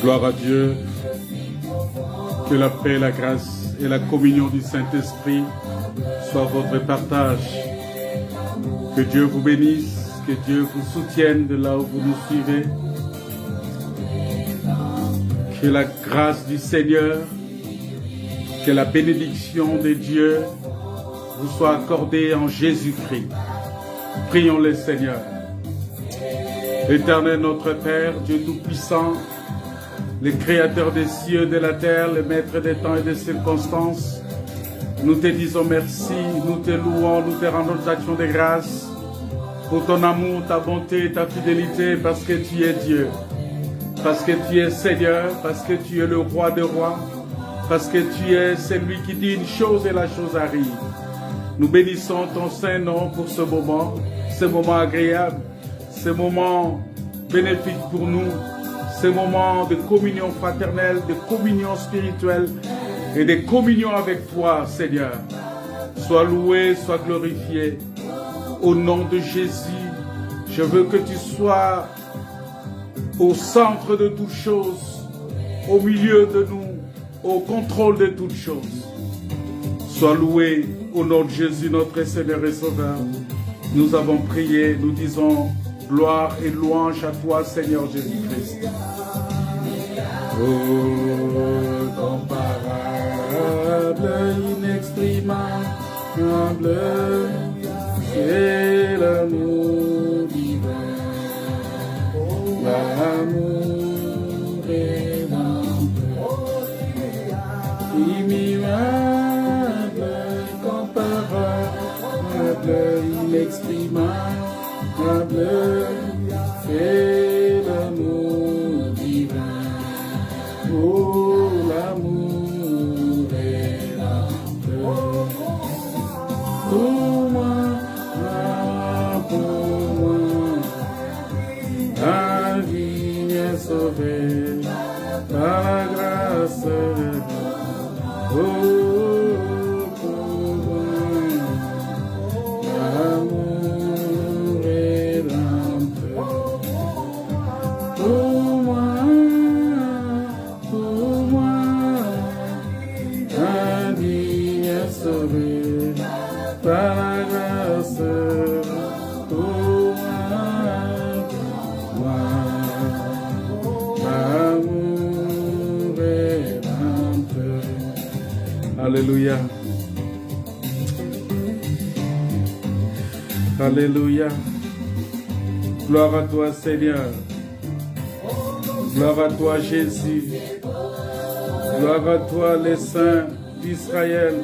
Gloire à Dieu. Que la paix, la grâce et la communion du Saint-Esprit soient votre partage. Que Dieu vous bénisse, que Dieu vous soutienne de là où vous nous suivez. Que la grâce du Seigneur, que la bénédiction de Dieu vous soit accordée en Jésus-Christ. Prions le Seigneur. Éternel notre Père, Dieu Tout-Puissant, le Créateur des cieux et de la terre, le Maître des temps et des circonstances, nous te disons merci, nous te louons, nous te rendons des actions de grâce pour ton amour, ta bonté, ta fidélité, parce que tu es Dieu, parce que tu es Seigneur, parce que tu es le Roi des rois, parce que tu es celui qui dit une chose et la chose arrive. Nous bénissons ton Saint-Nom pour ce moment agréable, ce moment bénéfique pour nous, ce moment de communion fraternelle, de communion spirituelle et de communion avec toi, Seigneur. Sois loué, sois glorifié. Au nom de Jésus, je veux que tu sois au centre de toutes choses, au milieu de nous, au contrôle de toutes choses. Sois loué au nom de Jésus, notre Seigneur et Sauveur. Nous avons prié, nous disons gloire et louange à toi, Seigneur Jésus-Christ. Oh, comparable, inexprimable, c'est l'amour divin, l'amour rédempteur, immuable, comparable, inexprimable, c'est l'amour divin. Oh, l'amour rédempteur. Pour moi, la vie est sauvée par la grâce. Oh, pour moi, l'amour rédempteur. Pour moi, la vie est sauvée par la grâce. Pour moi, l'amour rédempteur. Alléluia. Alléluia. Gloire à toi, Seigneur. Gloire à toi, Jésus. Gloire à toi, les saints d'Israël.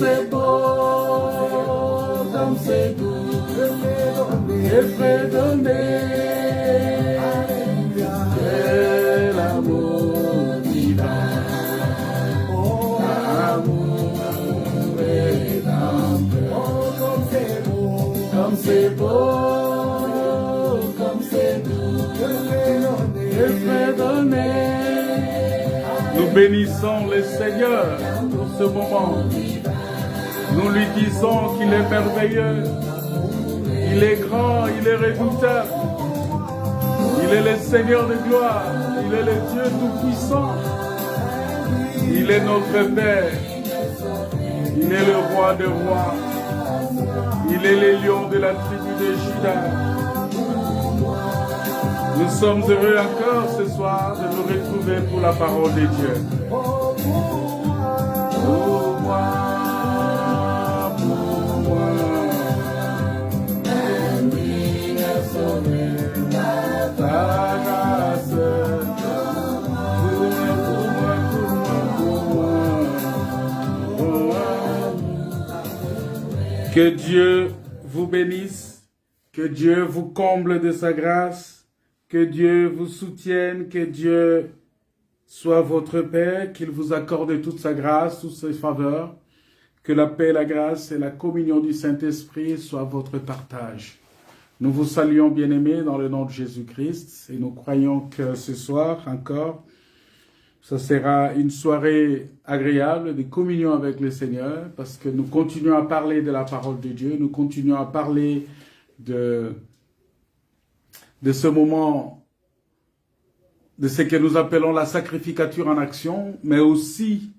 c'est beau, comme c'est doux, et donner. C'est l'amour divin, l'amour rédempteur. Comme c'est beau, comme c'est doux, et donner. Nous bénissons le Seigneur pour ce moment. Nous lui disons qu'il est merveilleux, il est grand, il est redoutable. Il est le Seigneur de gloire, il est le Dieu tout-puissant. Il est notre Père, il est le roi des rois. Il est le lion de la tribu de Juda. Nous sommes heureux encore ce soir de nous retrouver pour la parole de Dieu. Pour moi, ta grâce. Que Dieu vous bénisse, que Dieu vous comble de sa grâce, que Dieu vous soutienne, que Dieu soit votre Père, qu'il vous accorde toute sa grâce, toutes ses faveurs, que la paix, la grâce et la communion du Saint-Esprit soient votre partage. Nous vous saluons, bien-aimés, dans le nom de Jésus-Christ, et nous croyons que ce soir encore, ce sera une soirée agréable de communion avec le Seigneur, parce que nous continuons à parler de la parole de Dieu, nous continuons à parler de ce moment, de ce que nous appelons la sacrificature en action, mais aussi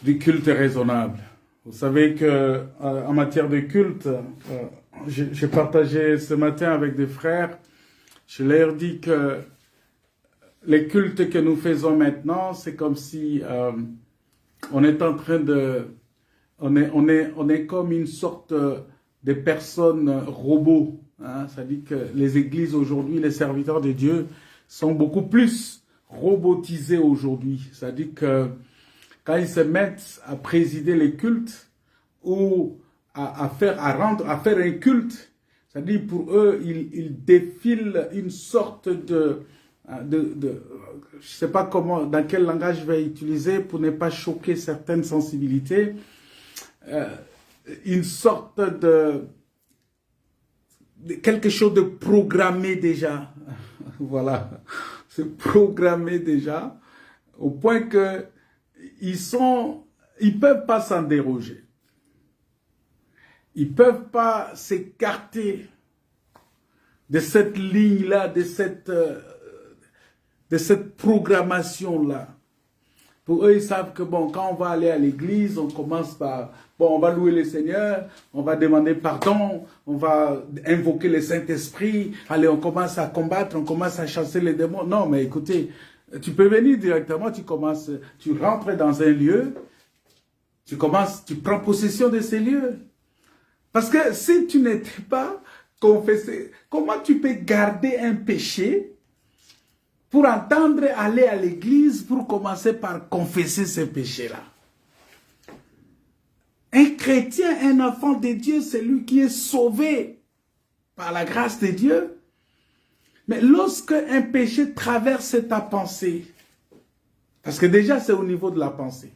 du culte raisonnable. Vous savez que en matière de culte, j'ai partagé ce matin avec des frères, je leur dis que les cultes que nous faisons maintenant, c'est comme si on est en train de... On est comme une sorte de personnes robots. Hein? C'est-à-dire que les églises aujourd'hui, les serviteurs de Dieu, sont beaucoup plus robotisés aujourd'hui. C'est-à-dire que quand ils se mettent à présider les cultes ou à faire un culte, c'est-à-dire pour eux, ils défilent une sorte de je ne sais pas comment, dans quel langage je vais utiliser pour ne pas choquer certaines sensibilités, une sorte de quelque chose de programmé déjà. Voilà, c'est programmé déjà, au point que ils peuvent pas s'en déroger. Ils peuvent pas s'écarter de cette ligne-là, de cette programmation-là. Pour eux, ils savent que bon, quand on va aller à l'église, on commence par, bon, on va louer le Seigneur, on va demander pardon, on va invoquer le Saint-Esprit, allez, on commence à combattre, on commence à chasser les démons. Non, mais écoutez, tu peux venir directement, tu rentres dans un lieu, tu prends possession de ces lieux. Parce que si tu n'étais pas confessé, comment tu peux garder un péché pour entendre aller à l'église, pour commencer par confesser ce péché-là? Un chrétien, un enfant de Dieu, c'est lui qui est sauvé par la grâce de Dieu. Mais lorsque un péché traverse ta pensée, parce que déjà c'est au niveau de la pensée,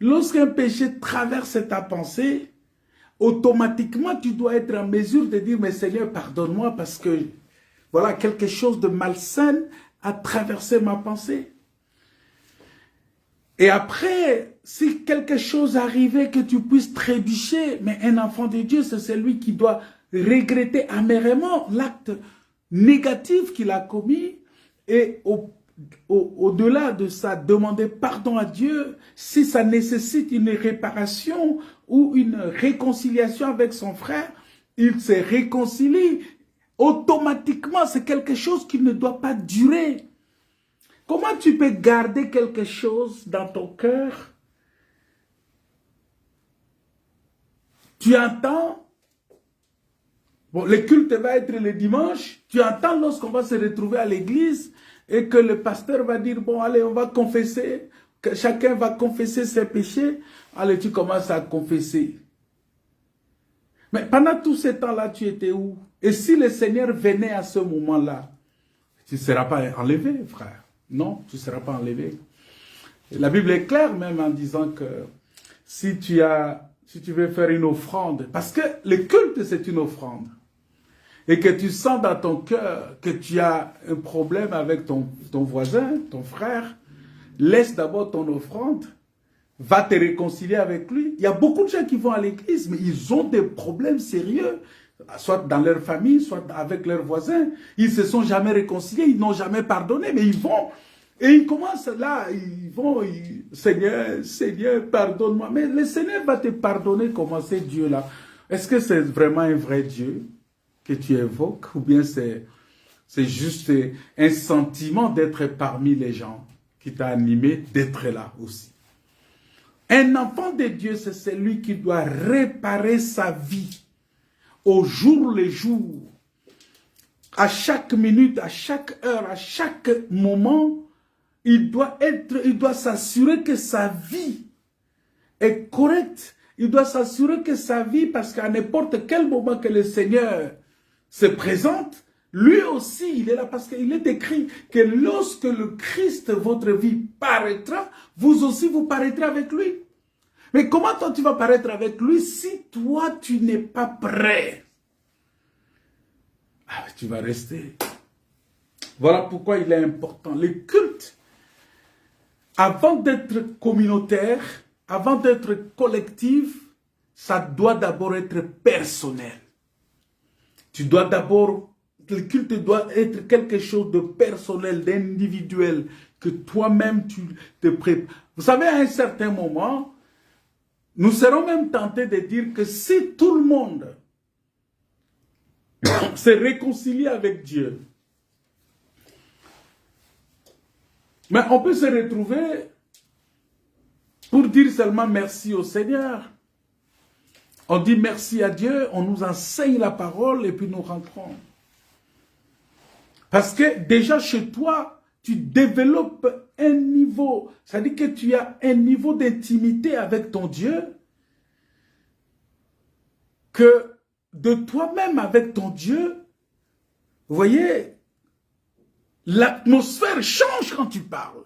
lorsqu'un péché traverse ta pensée, automatiquement tu dois être en mesure de dire, mais Seigneur, pardonne-moi parce que voilà, quelque chose de malsain a traversé ma pensée. Et après, si quelque chose arrivait que tu puisses trébucher, mais un enfant de Dieu, c'est celui qui doit regretter amèrement l'acte négatif qu'il a commis et au-delà de ça, demander pardon à Dieu si ça nécessite une réparation ou une réconciliation avec son frère, il se réconcilie. Automatiquement, c'est quelque chose qui ne doit pas durer. Comment tu peux garder quelque chose dans ton cœur? Tu entends, bon, le culte va être le dimanche, tu entends lorsqu'on va se retrouver à l'église et que le pasteur va dire, bon, allez, on va confesser, chacun va confesser ses péchés. Allez, tu commences à confesser. Mais pendant tout ce temps-là, tu étais où? Et si le Seigneur venait à ce moment-là, tu ne seras pas enlevé, frère. Non, tu ne seras pas enlevé. Et la Bible est claire même en disant que si tu veux faire une offrande, parce que le culte c'est une offrande, et que tu sens dans ton cœur que tu as un problème avec ton voisin, ton frère, laisse d'abord ton offrande, va te réconcilier avec lui. Il y a beaucoup de gens qui vont à l'église, mais ils ont des problèmes sérieux, soit dans leur famille, soit avec leurs voisins. Ils ne se sont jamais réconciliés, ils n'ont jamais pardonné, mais ils vont, et ils commencent là, Seigneur, Seigneur, pardonne-moi. Mais le Seigneur va te pardonner, comment c'est Dieu là? Est-ce que c'est vraiment un vrai Dieu que tu évoques, ou bien c'est juste un sentiment d'être parmi les gens qui t'a animé d'être là aussi? Un enfant de Dieu, c'est celui qui doit réparer sa vie au jour le jour, à chaque minute, à chaque heure, à chaque moment. Il doit s'assurer que sa vie est correcte. Il doit s'assurer que sa vie, parce qu'à n'importe quel moment que le Seigneur se présente, lui aussi, il est là, parce qu'il est écrit que lorsque le Christ, votre vie, paraîtra, vous aussi, vous paraîtrez avec lui. Mais comment toi, tu vas paraître avec lui si toi, tu n'es pas prêt? Ah, tu vas rester. Voilà pourquoi il est important. Le culte, avant d'être communautaire, avant d'être collectif, ça doit d'abord être personnel. Tu dois d'abord, le culte doit être quelque chose de personnel, d'individuel, que toi-même tu te prépares. Vous savez, à un certain moment, nous serons même tentés de dire que si tout le monde se réconcilie avec Dieu, mais on peut se retrouver pour dire seulement merci au Seigneur. On dit merci à Dieu, on nous enseigne la parole et puis nous rentrons. Parce que déjà chez toi, tu développes un niveau, c'est-à-dire que tu as un niveau d'intimité avec ton Dieu, que de toi-même avec ton Dieu, vous voyez, l'atmosphère change quand tu parles.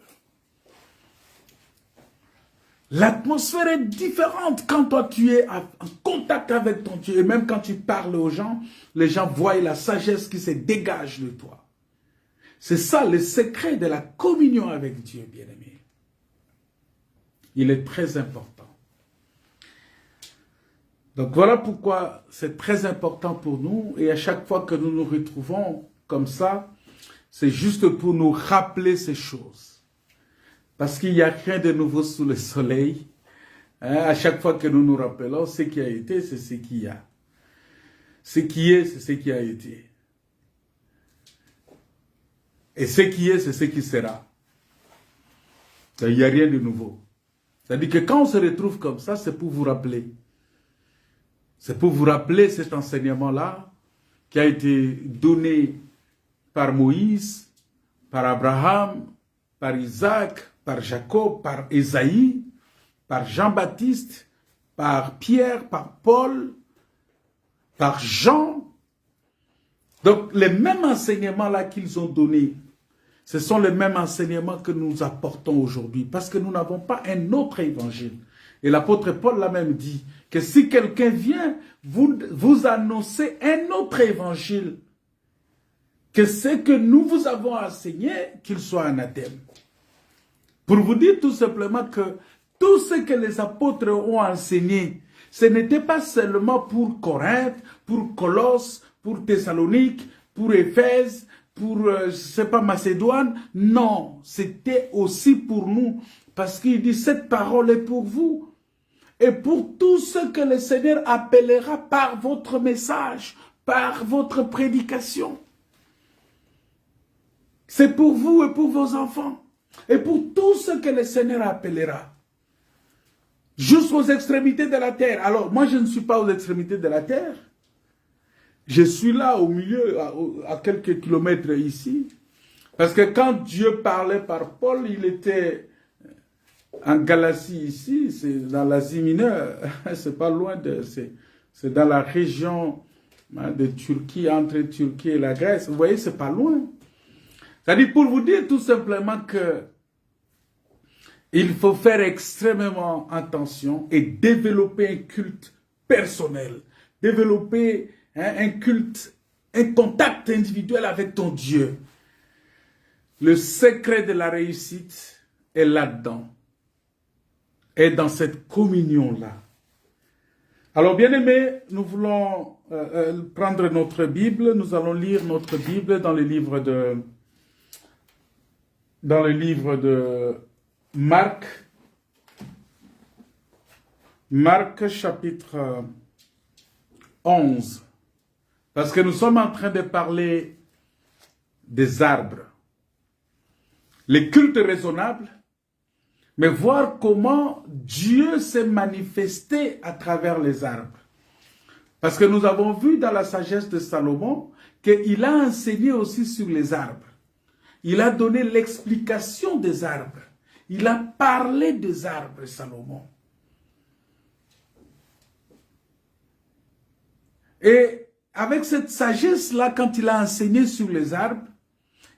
L'atmosphère est différente quand toi tu es en contact avec ton Dieu. Et même quand tu parles aux gens, les gens voient la sagesse qui se dégage de toi. C'est ça le secret de la communion avec Dieu, bien-aimé. Il est très important. Donc voilà pourquoi c'est très important pour nous. Et à chaque fois que nous nous retrouvons comme ça, c'est juste pour nous rappeler ces choses. Parce qu'il n'y a rien de nouveau sous le soleil. Hein, à chaque fois que nous nous rappelons, ce qui a été, c'est ce qu'il y a. Ce qui est, c'est ce qui a été. Et ce qui est, c'est ce qui sera. Il n'y a rien de nouveau. C'est-à-dire que quand on se retrouve comme ça, c'est pour vous rappeler. C'est pour vous rappeler cet enseignement-là qui a été donné par Moïse, par Abraham, par Isaac, par Jacob, par Ésaïe, par Jean-Baptiste, par Pierre, par Paul, par Jean. Donc les mêmes enseignements-là qu'ils ont donnés, ce sont les mêmes enseignements que nous apportons aujourd'hui, parce que nous n'avons pas un autre évangile. Et l'apôtre Paul l'a même dit, que si quelqu'un vient vous annoncer un autre évangile, que ce que nous vous avons enseigné, qu'il soit anathème. Pour vous dire tout simplement que tout ce que les apôtres ont enseigné, ce n'était pas seulement pour Corinthe, pour Colosse, pour Thessalonique, pour Éphèse, pour, je sais pas, Macédoine. Non, c'était aussi pour nous. Parce qu'il dit, cette parole est pour vous. Et pour tous ceux que le Seigneur appellera par votre message, par votre prédication. C'est pour vous et pour vos enfants. Et pour tous ceux que le Seigneur appellera. Jusqu'aux extrémités de la terre. Alors, moi, je ne suis pas aux extrémités de la terre. Je suis là au milieu, à quelques kilomètres ici. Parce que quand Dieu parlait par Paul, il était en Galatie ici, c'est dans l'Asie mineure, c'est pas loin de... C'est dans la région de Turquie, entre Turquie et la Grèce. Vous voyez, c'est pas loin. C'est-à-dire pour vous dire tout simplement que il faut faire extrêmement attention et développer un culte personnel, développer un culte, un contact individuel avec ton Dieu. Le secret de la réussite est là-dedans, est dans cette communion-là. Alors, bien aimés, nous voulons prendre notre Bible. Nous allons lire notre Bible dans le livre de Marc. Marc chapitre 11. Parce que nous sommes en train de parler des arbres. Les cultes raisonnables, mais voir comment Dieu s'est manifesté à travers les arbres. Parce que nous avons vu dans la sagesse de Salomon qu'il a enseigné aussi sur les arbres. Il a donné l'explication des arbres. Il a parlé des arbres, Salomon. Et avec cette sagesse-là, quand il a enseigné sur les arbres,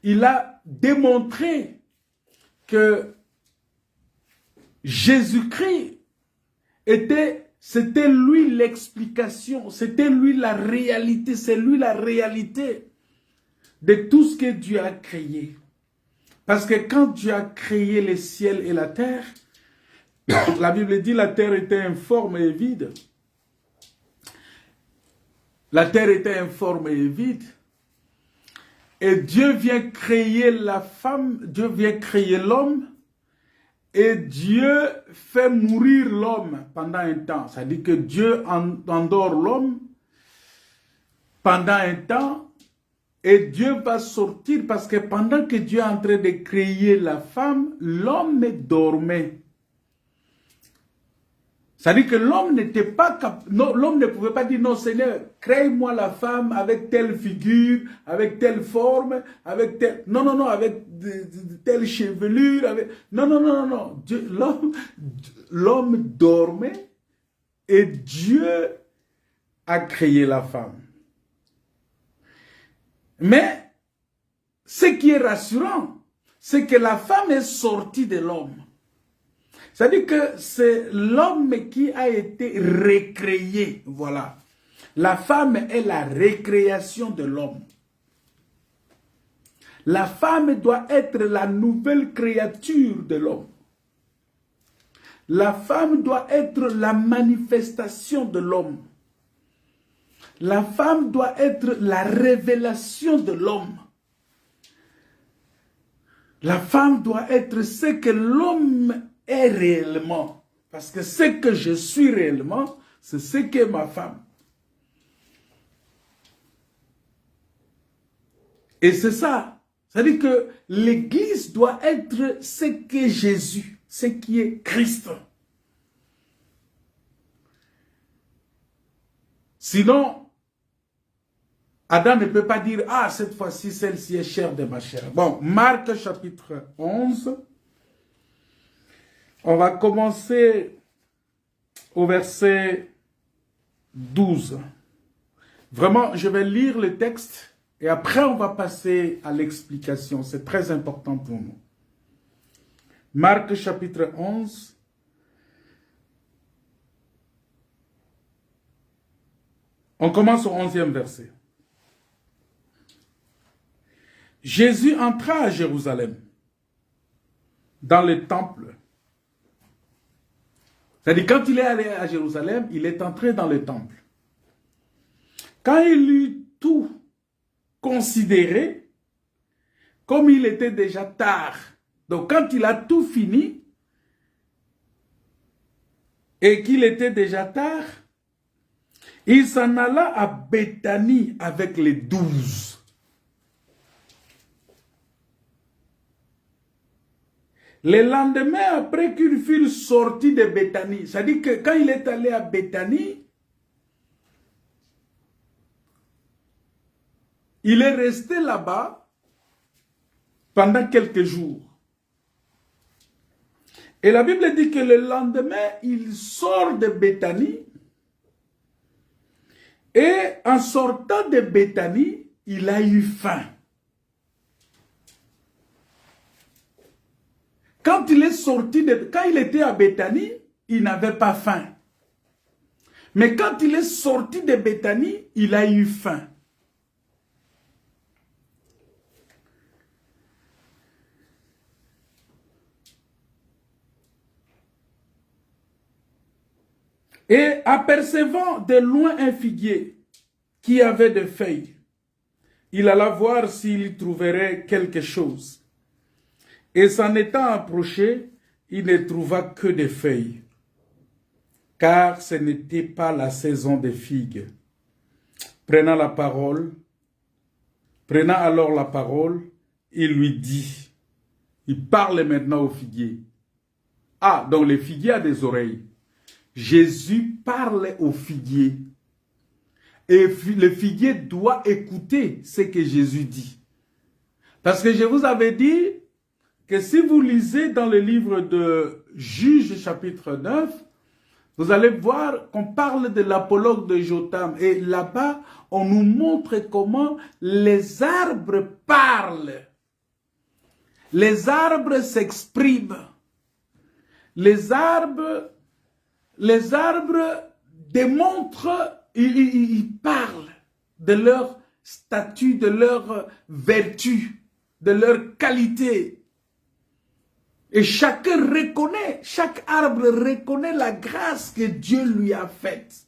il a démontré que Jésus-Christ c'était lui l'explication, c'était lui la réalité, c'est lui la réalité de tout ce que Dieu a créé. Parce que quand Dieu a créé les ciels et la terre, la Bible dit la terre était informe et vide. La terre était informe et vide. Et Dieu vient créer la femme, Dieu vient créer l'homme. Et Dieu fait mourir l'homme pendant un temps. C'est-à-dire que Dieu endort l'homme pendant un temps. Et Dieu va sortir parce que pendant que Dieu est en train de créer la femme, l'homme dormait. C'est-à-dire que l'homme n'était pas capable, l'homme ne pouvait pas dire non Seigneur, crée-moi la femme avec telle figure, avec telle forme, avec telle, non, avec telle chevelure, avec, non. L'homme dormait et Dieu a créé la femme. Mais ce qui est rassurant, c'est que la femme est sortie de l'homme. C'est-à-dire que c'est l'homme qui a été recréé. Voilà. La femme est la récréation de l'homme. La femme doit être la nouvelle créature de l'homme. La femme doit être la manifestation de l'homme. La femme doit être la révélation de l'homme. La femme doit être ce que l'homme est réellement. Parce que ce que je suis réellement, c'est ce qu'est ma femme. Et c'est ça. C'est-à-dire que l'Église doit être ce qu'est Jésus, ce qui est Christ. Sinon, Adam ne peut pas dire, ah, cette fois-ci, celle-ci est chère de ma chair. Bon, Marc chapitre 11. On va commencer au verset 12. Vraiment, je vais lire le texte et après on va passer à l'explication. C'est très important pour nous. Marc chapitre 11. On commence au 11e verset. Jésus entra à Jérusalem, dans le temple. C'est-à-dire, quand il est allé à Jérusalem, il est entré dans le temple. Quand il eut tout considéré, comme il était déjà tard, donc quand il a tout fini, et qu'il était déjà tard, il s'en alla à Béthanie avec les 12. Le lendemain, après qu'ils furent sortis de Béthanie, c'est-à-dire que quand il est allé à Béthanie, il est resté là-bas pendant quelques jours. Et la Bible dit que le lendemain, il sort de Béthanie. Et en sortant de Béthanie, il a eu faim. Quand il est sorti quand il était à Béthanie, il n'avait pas faim. Mais quand il est sorti de Béthanie, il a eu faim. Et apercevant de loin un figuier qui avait des feuilles, il alla voir s'il y trouverait quelque chose. Et s'en étant approché, il ne trouva que des feuilles, car ce n'était pas la saison des figues. Prenant alors la parole, il lui dit, il parle maintenant au figuier. Ah, donc le figuier a des oreilles. Jésus parle au figuier. Et le figuier doit écouter ce que Jésus dit. Parce que je vous avais dit que si vous lisez dans le livre de Juges chapitre 9, vous allez voir qu'on parle de l'apologue de Jotham. Et là-bas, on nous montre comment les arbres parlent. Les arbres s'expriment. Les arbres démontrent, ils parlent de leur statut, de leur vertu, de leur qualité. Et chaque arbre reconnaît la grâce que Dieu lui a faite.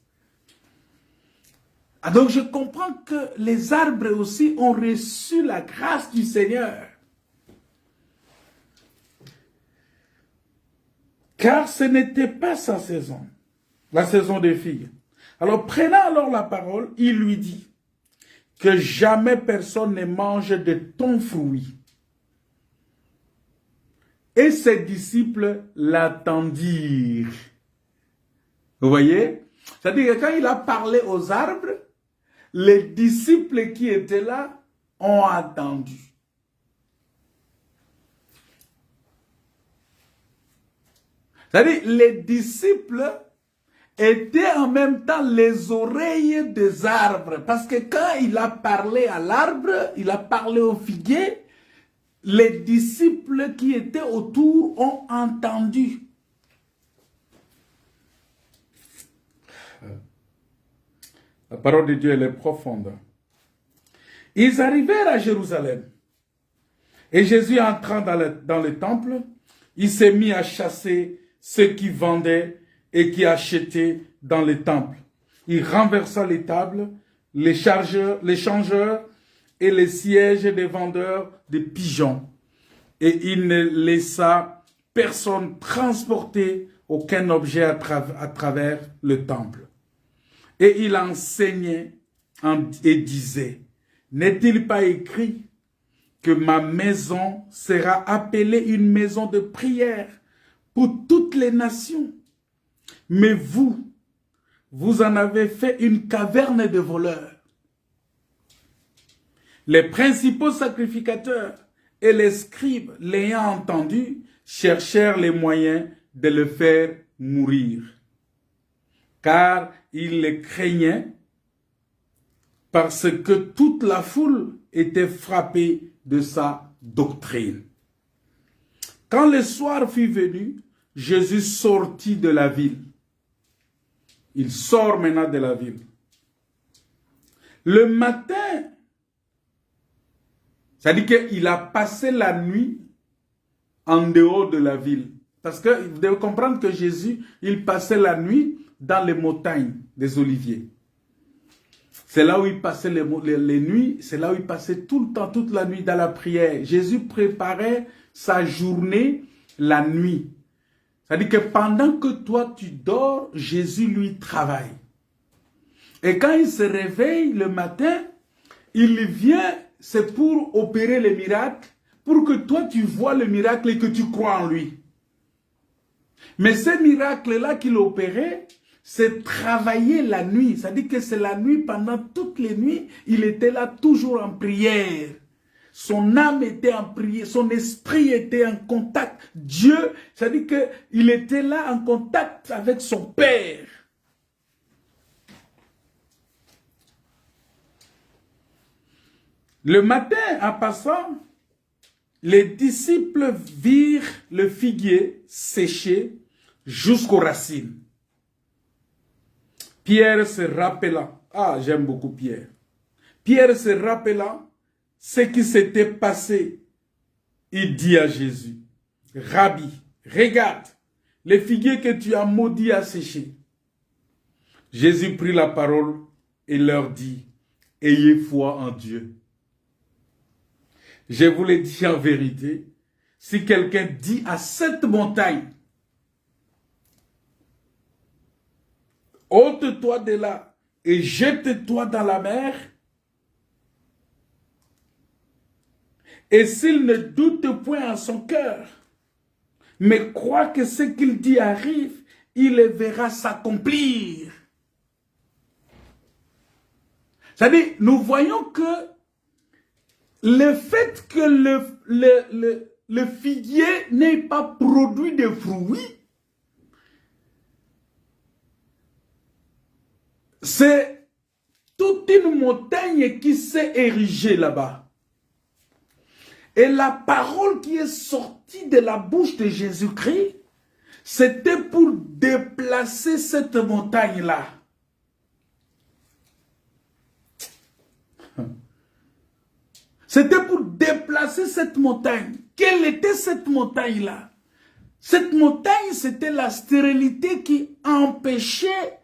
Ah, donc je comprends que les arbres aussi ont reçu la grâce du Seigneur. Car ce n'était pas sa saison, la saison des figues. Alors, prenant alors la parole, il lui dit que jamais personne ne mange de ton fruit. Et ses disciples l'attendirent. Vous voyez? C'est-à-dire que quand il a parlé aux arbres, les disciples qui étaient là ont attendu. C'est-à-dire, les disciples étaient en même temps les oreilles des arbres. Parce que quand il a parlé à l'arbre, il a parlé au figuier, les disciples qui étaient autour ont entendu. La parole de Dieu, elle est profonde. Ils arrivèrent à Jérusalem. Et Jésus, entrant dans le temple, il s'est mis à chasser ceux qui vendaient et qui achetaient dans les temples. Il renversa les tables, les changeurs et les sièges des vendeurs de pigeons. Et il ne laissa personne transporter aucun objet à travers le temple. Et il enseignait et disait, n'est-il pas écrit que ma maison sera appelée une maison de prière pour toutes les nations? Mais vous en avez fait une caverne de voleurs. Les principaux sacrificateurs et les scribes, l'ayant entendu, cherchèrent les moyens de le faire mourir. Car ils le craignaient parce que toute la foule était frappée de sa doctrine. Quand le soir fut venu, Jésus sortit de la ville. Il sort maintenant de la ville. Le matin, c'est-à-dire qu'il a passé la nuit en dehors de la ville. Parce que vous devez comprendre que Jésus, il passait la nuit dans les montagnes des Oliviers. C'est là où il passait les nuits, c'est là où il passait tout le temps, toute la nuit dans la prière. Jésus préparait sa journée la nuit. C'est-à-dire que pendant que toi tu dors, Jésus lui travaille. Et quand il se réveille le matin, il vient, c'est pour opérer les miracles, pour que toi tu vois le miracle et que tu crois en lui. Mais ce miracle-là qu'il opérait, c'est travailler la nuit. C'est-à-dire que c'est la nuit, pendant toutes les nuits, il était là toujours en prière. son âme était en prière, son esprit était en contact. Dieu, c'est-à-dire qu'il était là en contact avec son Père. Le matin, en passant, les disciples virent le figuier séché jusqu'aux racines. Pierre se rappela, j'aime beaucoup Pierre. Pierre se rappela ce qui s'était passé. Il dit à Jésus, Rabbi, regarde, le figuier que tu as maudit a séché. Jésus prit la parole et leur dit, ayez foi en Dieu. Je vous l'ai dit en vérité, si quelqu'un dit à cette montagne, ôte-toi de là et jette-toi dans la mer, et s'il ne doute point en son cœur, mais croit que ce qu'il dit arrive, il le verra s'accomplir. C'est-à-dire, nous voyons que le fait que le figuier n'ait pas produit de fruits, c'est toute une montagne qui s'est érigée là-bas. Et la parole qui est sortie de la bouche de Jésus-Christ, c'était pour déplacer cette montagne-là. C'était pour déplacer cette montagne. Quelle était cette montagne-là? Cette montagne, c'était la stérilité qui empêchait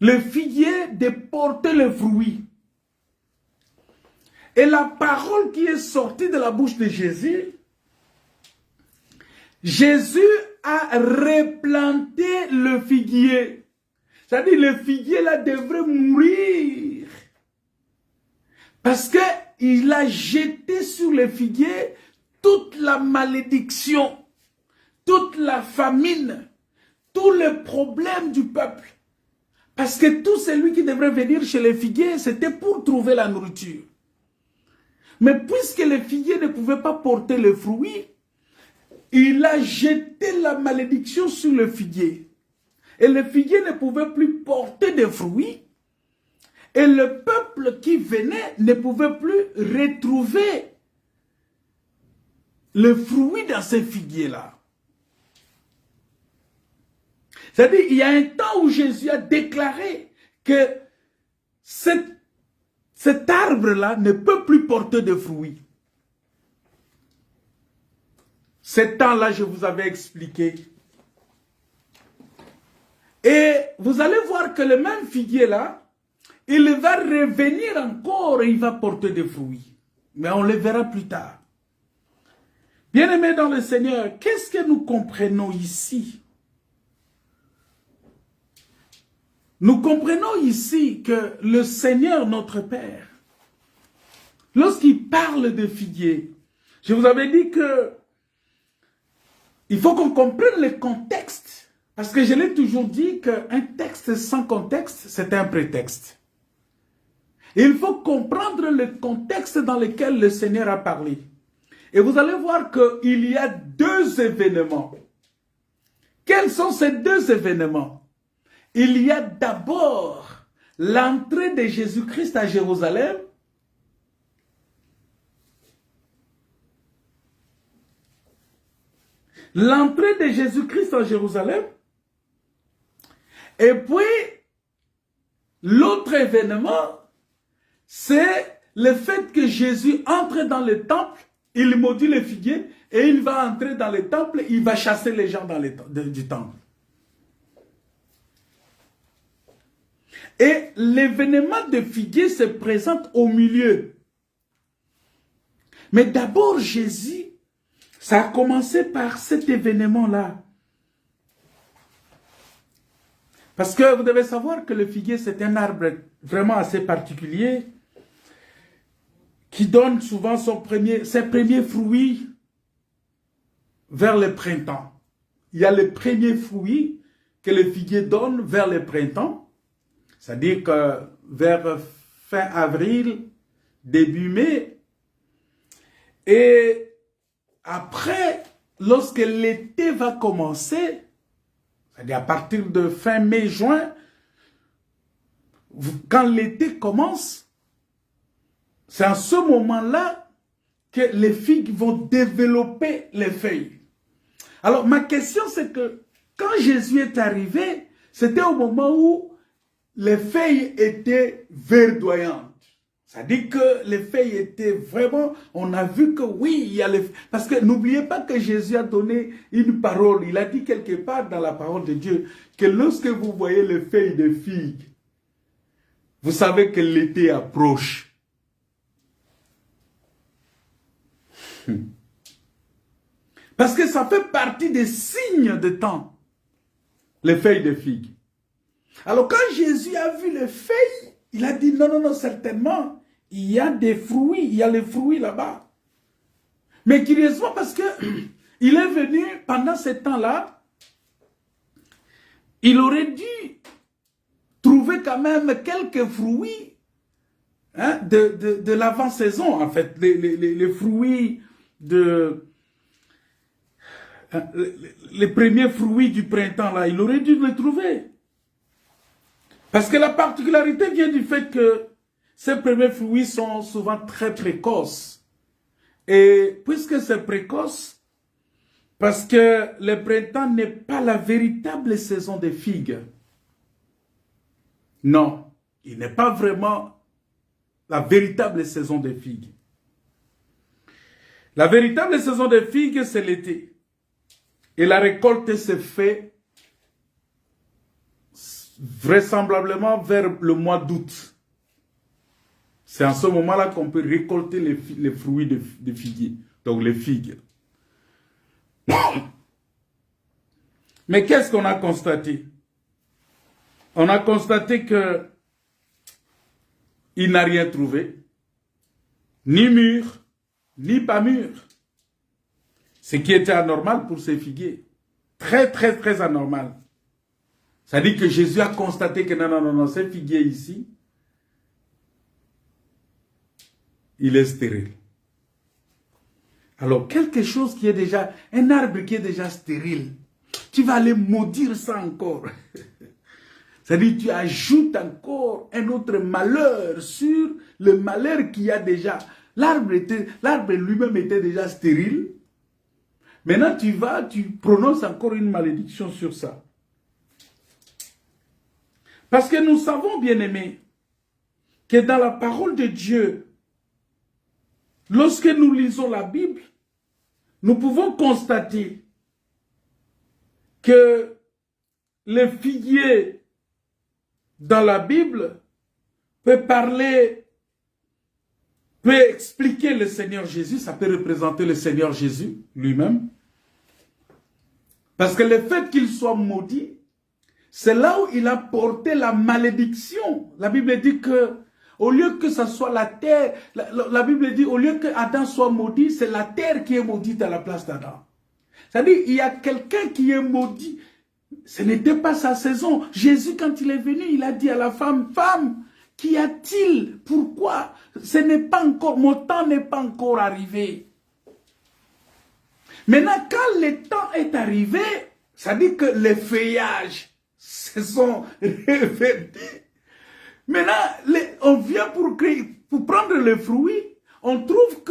le figuier de porter le fruit. Et la parole qui est sortie de la bouche de Jésus, Jésus a replanté le figuier. C'est-à-dire le figuier là devrait mourir. Parce qu'il a jeté sur le figuier toute la malédiction, toute la famine, tous les problèmes du peuple. Parce que tout celui qui devrait venir chez le figuier, c'était pour trouver la nourriture. Mais puisque le figuier ne pouvait pas porter le fruit, il a jeté la malédiction sur le figuier. Et le figuier ne pouvait plus porter de fruits. Et le peuple qui venait ne pouvait plus retrouver le fruit dans ces figuiers-là. C'est-à-dire, il y a un temps où Jésus a déclaré que cet arbre-là ne peut plus porter de fruits. Ce temps-là, je vous avais expliqué. Et vous allez voir que le même figuier-là, il va revenir encore et il va porter des fruits. Mais on le verra plus tard. Bien-aimés dans le Seigneur, qu'est-ce que nous comprenons ici? Nous comprenons ici que le Seigneur, notre Père, lorsqu'il parle de figuier, je vous avais dit que il faut qu'on comprenne le contexte. Parce que je l'ai toujours dit qu'un texte sans contexte, c'est un prétexte. Il faut comprendre le contexte dans lequel le Seigneur a parlé. Et vous allez voir qu'il y a deux événements. Quels sont ces deux événements? Il y a d'abord l'entrée de Jésus-Christ à Jérusalem. L'entrée de Jésus-Christ à Jérusalem. Et puis, l'autre événement, c'est le fait que Jésus entre dans le temple, il maudit le figuier, et il va entrer dans le temple, il va chasser les gens du temple. Et l'événement de figuier se présente au milieu. Mais d'abord, Jésus, ça a commencé par cet événement-là. Parce que vous devez savoir que le figuier, c'est un arbre vraiment assez particulier qui donne souvent ses premiers fruits vers le printemps. Il y a les premiers fruits que le figuier donne vers le printemps, c'est-à-dire que vers fin avril début mai. Et après, lorsque l'été va commencer, c'est-à-dire à partir de fin mai, juin, quand l'été commence, c'est à ce moment-là que les figues vont développer les feuilles. Alors, ma question, c'est que quand Jésus est arrivé, c'était au moment où les feuilles étaient verdoyantes. C'est-à-dire que les feuilles étaient vraiment, on a vu que oui, il y a les... Parce que n'oubliez pas que Jésus a donné une parole. Il a dit quelque part dans la parole de Dieu que lorsque vous voyez les feuilles de figues, vous savez que l'été approche. Parce que ça fait partie des signes de temps, les feuilles de figues. Alors quand Jésus a vu les feuilles, il a dit non, non, non, certainement, il y a des fruits, il y a les fruits là-bas. Mais curieusement, parce que il est venu pendant ce temps-là, il aurait dû trouver quand même quelques fruits hein, de l'avant-saison, en fait, les fruits les premiers fruits du printemps, là, il aurait dû les trouver. Parce que la particularité vient du fait que ces premiers fruits sont souvent très précoces. Et puisque c'est précoce, parce que le printemps n'est pas la véritable saison des figues. Non, il n'est pas vraiment la véritable saison des figues. La véritable saison des figues, c'est l'été. Et la récolte se fait vraisemblablement vers le mois d'août. C'est en ce moment-là qu'on peut récolter les fruits de figuier, donc les figues. Mais qu'est-ce qu'on a constaté? On a constaté que il n'a rien trouvé, ni mûr, ni pas mûr. Ce qui était anormal pour ces figuiers. Très, très, très anormal. Ça dit que Jésus a constaté que non, non, non, non, ces figuiers ici, il est stérile. Alors, quelque chose qui est déjà, un arbre qui est déjà stérile, tu vas aller maudire ça encore. C'est-à-dire, tu ajoutes encore un autre malheur sur le malheur qu'il y a déjà. L'arbre lui-même était déjà stérile. Maintenant, tu prononces encore une malédiction sur ça. Parce que nous savons, bien-aimés, que dans la parole de Dieu, lorsque nous lisons la Bible, nous pouvons constater que les figuiers dans la Bible peut expliquer le Seigneur Jésus, ça peut représenter le Seigneur Jésus lui-même. Parce que le fait qu'il soit maudit, c'est là où il a porté la malédiction. La Bible dit que, au lieu que ce soit la terre, la Bible dit, au lieu que Adam soit maudit, c'est la terre qui est maudite à la place d'Adam. C'est-à-dire, il y a quelqu'un qui est maudit. Ce n'était pas sa saison. Jésus, quand il est venu, il a dit à la femme, « Femme, qu'y a-t-il? Pourquoi? Ce n'est pas encore, mon temps n'est pas encore arrivé. » Maintenant, quand le temps est arrivé, ça dit que les feuillages se sont révélés. Maintenant, on vient pour prendre les fruits, on trouve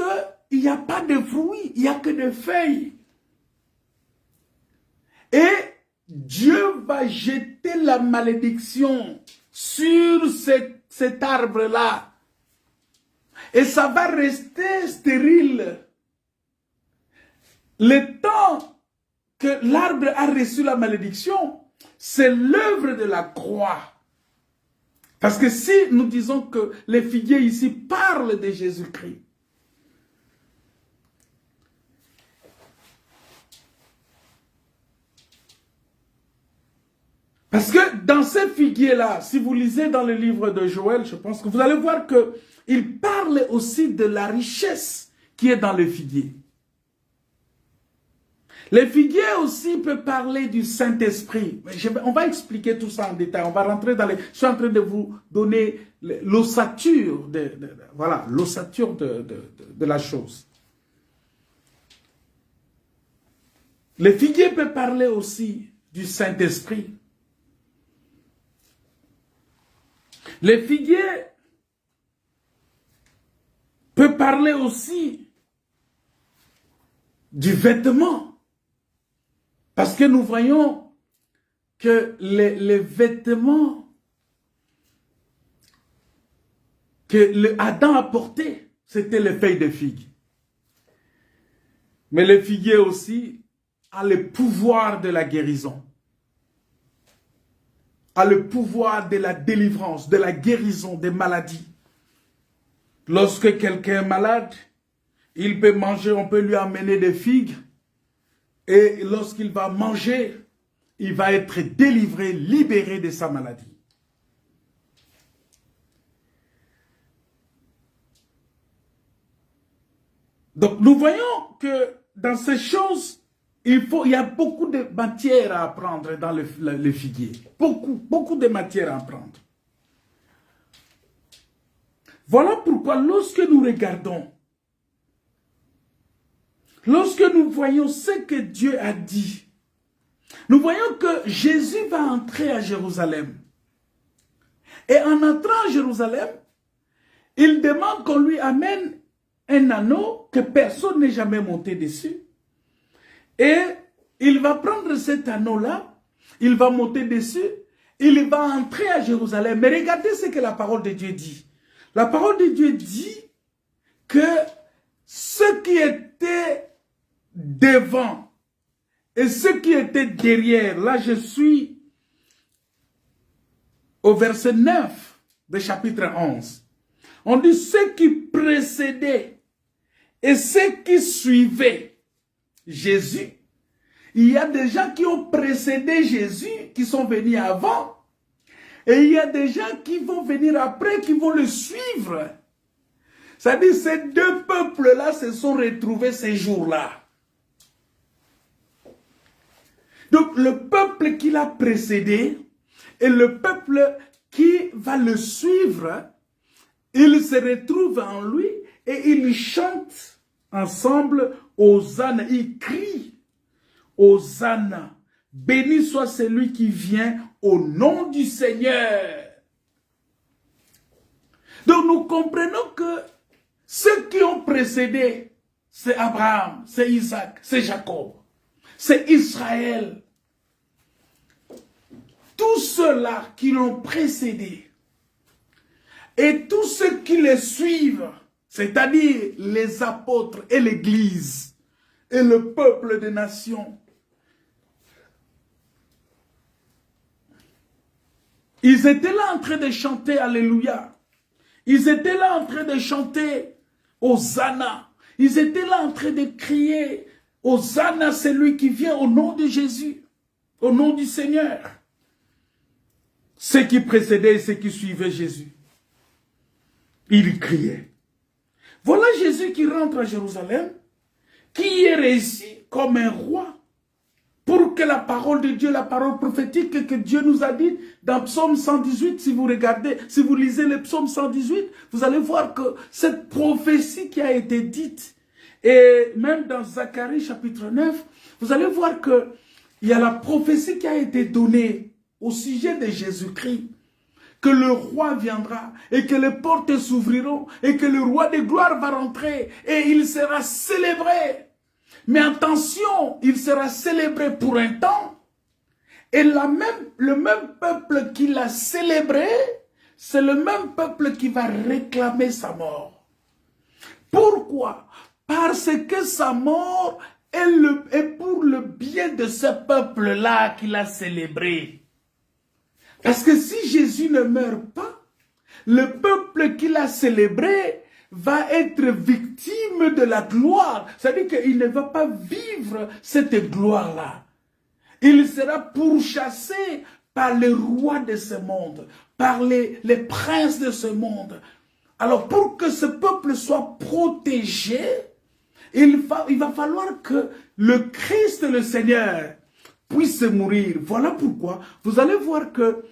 qu'il n'y a pas de fruits, il n'y a que des feuilles. Et Dieu va jeter la malédiction sur cet arbre-là. Et ça va rester stérile. Le temps que l'arbre a reçu la malédiction, c'est l'œuvre de la croix. Parce que si nous disons que les figuiers ici parlent de Jésus-Christ, parce que dans ces figuiers-là, si vous lisez dans le livre de Joël, je pense que vous allez voir qu'il parle aussi de la richesse qui est dans le figuier. Les figuiers aussi peuvent parler du Saint-Esprit. On va expliquer tout ça en détail. On va rentrer dans les... Je suis en train de vous donner l'ossature voilà, l'ossature de la chose. Les figuiers peuvent parler aussi du Saint-Esprit. Les figuiers peuvent parler aussi du vêtement. Parce que nous voyons que les vêtements que Adam a portés, c'était les feuilles de figue. Mais le figuier aussi a le pouvoir de la guérison, a le pouvoir de la délivrance, de la guérison des maladies. Lorsque quelqu'un est malade, il peut manger, on peut lui amener des figues. Et lorsqu'il va manger, il va être délivré, libéré de sa maladie. Donc nous voyons que dans ces choses, il y a beaucoup de matière à apprendre dans le figuier. Beaucoup de matière à apprendre. Voilà pourquoi lorsque nous regardons, lorsque nous voyons ce que Dieu a dit, nous voyons que Jésus va entrer à Jérusalem. Et en entrant à Jérusalem, il demande qu'on lui amène un anneau que personne n'est jamais monté dessus. Et il va prendre cet anneau-là, il va monter dessus, il va entrer à Jérusalem. Mais regardez ce que la parole de Dieu dit. La parole de Dieu dit que ceux qui étaient devant et ceux qui étaient derrière, là je suis au verset 9 du chapitre 11, on dit ceux qui précédaient et ceux qui suivaient Jésus. Il y a des gens qui ont précédé Jésus, qui sont venus avant, et il y a des gens qui vont venir après, qui vont le suivre. C'est-à-dire ces deux peuples-là se sont retrouvés ces jours-là. Donc le peuple qui l'a précédé et le peuple qui va le suivre, ils se retrouvent en lui et ils chantent ensemble Hosanna, ils crient Hosanna. Béni soit celui qui vient au nom du Seigneur. Donc nous comprenons que ceux qui ont précédé, c'est Abraham, c'est Isaac, c'est Jacob, c'est Israël. Tous ceux-là qui l'ont précédé et tous ceux qui les suivent, c'est-à-dire les apôtres et l'Église et le peuple des nations, ils étaient là en train de chanter Alléluia. Ils étaient là en train de chanter Hosanna. Ils étaient là en train de crier Hosanna, celui qui vient au nom de Jésus, au nom du Seigneur. Ceux qui précédaient et ceux qui suivaient Jésus, ils criaient. Voilà Jésus qui rentre à Jérusalem, qui est réussi comme un roi, pour que la parole de Dieu, la parole prophétique que Dieu nous a dit dans Psaume 118, si vous regardez, si vous lisez le Psaume 118, vous allez voir que cette prophétie qui a été dite, et même dans Zacharie chapitre 9, vous allez voir que il y a la prophétie qui a été donnée au sujet de Jésus-Christ, que le roi viendra et que les portes s'ouvriront et que le roi de gloire va rentrer et il sera célébré. Mais attention, il sera célébré pour un temps et le même peuple qui l'a célébré, c'est le même peuple qui va réclamer sa mort. Pourquoi? Parce que sa mort est pour le bien de ce peuple-là qu'il a célébré. Parce que si Jésus ne meurt pas, le peuple qu'il a célébré va être victime de la gloire. C'est-à-dire qu'il ne va pas vivre cette gloire-là. Il sera pourchassé par les rois de ce monde, par les princes de ce monde. Alors pour que ce peuple soit protégé, il va falloir que le Christ, le Seigneur, puisse mourir. Voilà pourquoi vous allez voir que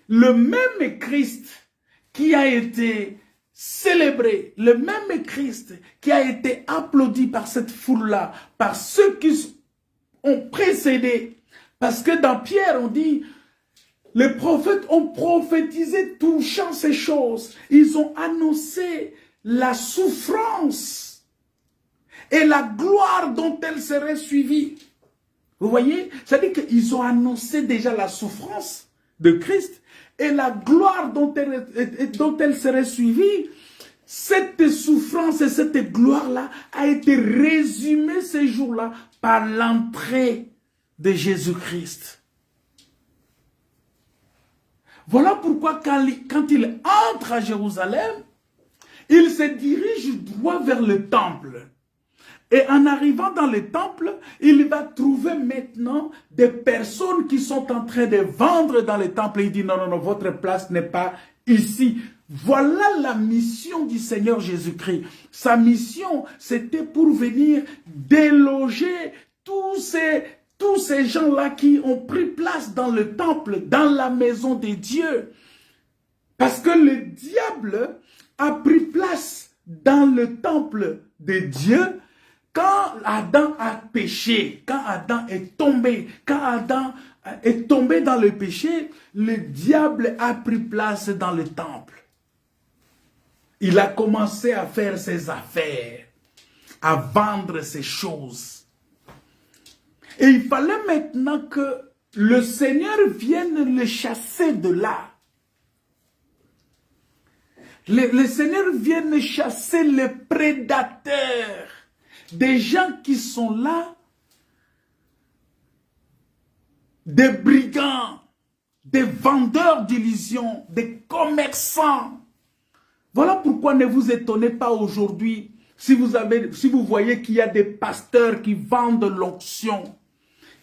le même Christ qui a été célébré, le même Christ qui a été applaudi par cette foule-là, par ceux qui ont précédé, parce que dans Pierre on dit, les prophètes ont prophétisé touchant ces choses, ils ont annoncé la souffrance et la gloire dont elle serait suivie. Vous voyez, c'est-à-dire qu'ils ont annoncé déjà la souffrance de Christ et la gloire dont elle serait suivie. Cette souffrance et cette gloire-là a été résumée ces jours-là par l'entrée de Jésus-Christ. Voilà pourquoi quand il entre à Jérusalem, il se dirige droit vers le temple. Et en arrivant dans le temple, il va trouver maintenant des personnes qui sont en train de vendre dans le temple. Il dit non, non, non, votre place n'est pas ici. Voilà la mission du Seigneur Jésus-Christ. Sa mission, c'était pour venir déloger tous ces gens-là qui ont pris place dans le temple, dans la maison de Dieu. Parce que le diable a pris place dans le temple de Dieu. Quand Adam a péché, quand Adam est tombé dans le péché, le diable a pris place dans le temple. Il a commencé à faire ses affaires, à vendre ses choses. Et il fallait maintenant que le Seigneur vienne le chasser de là. Le Seigneur vienne chasser les prédateurs. Des gens qui sont là, des brigands, des vendeurs d'illusions, des commerçants. Voilà pourquoi ne vous étonnez pas aujourd'hui si vous voyez qu'il y a des pasteurs qui vendent l'onction,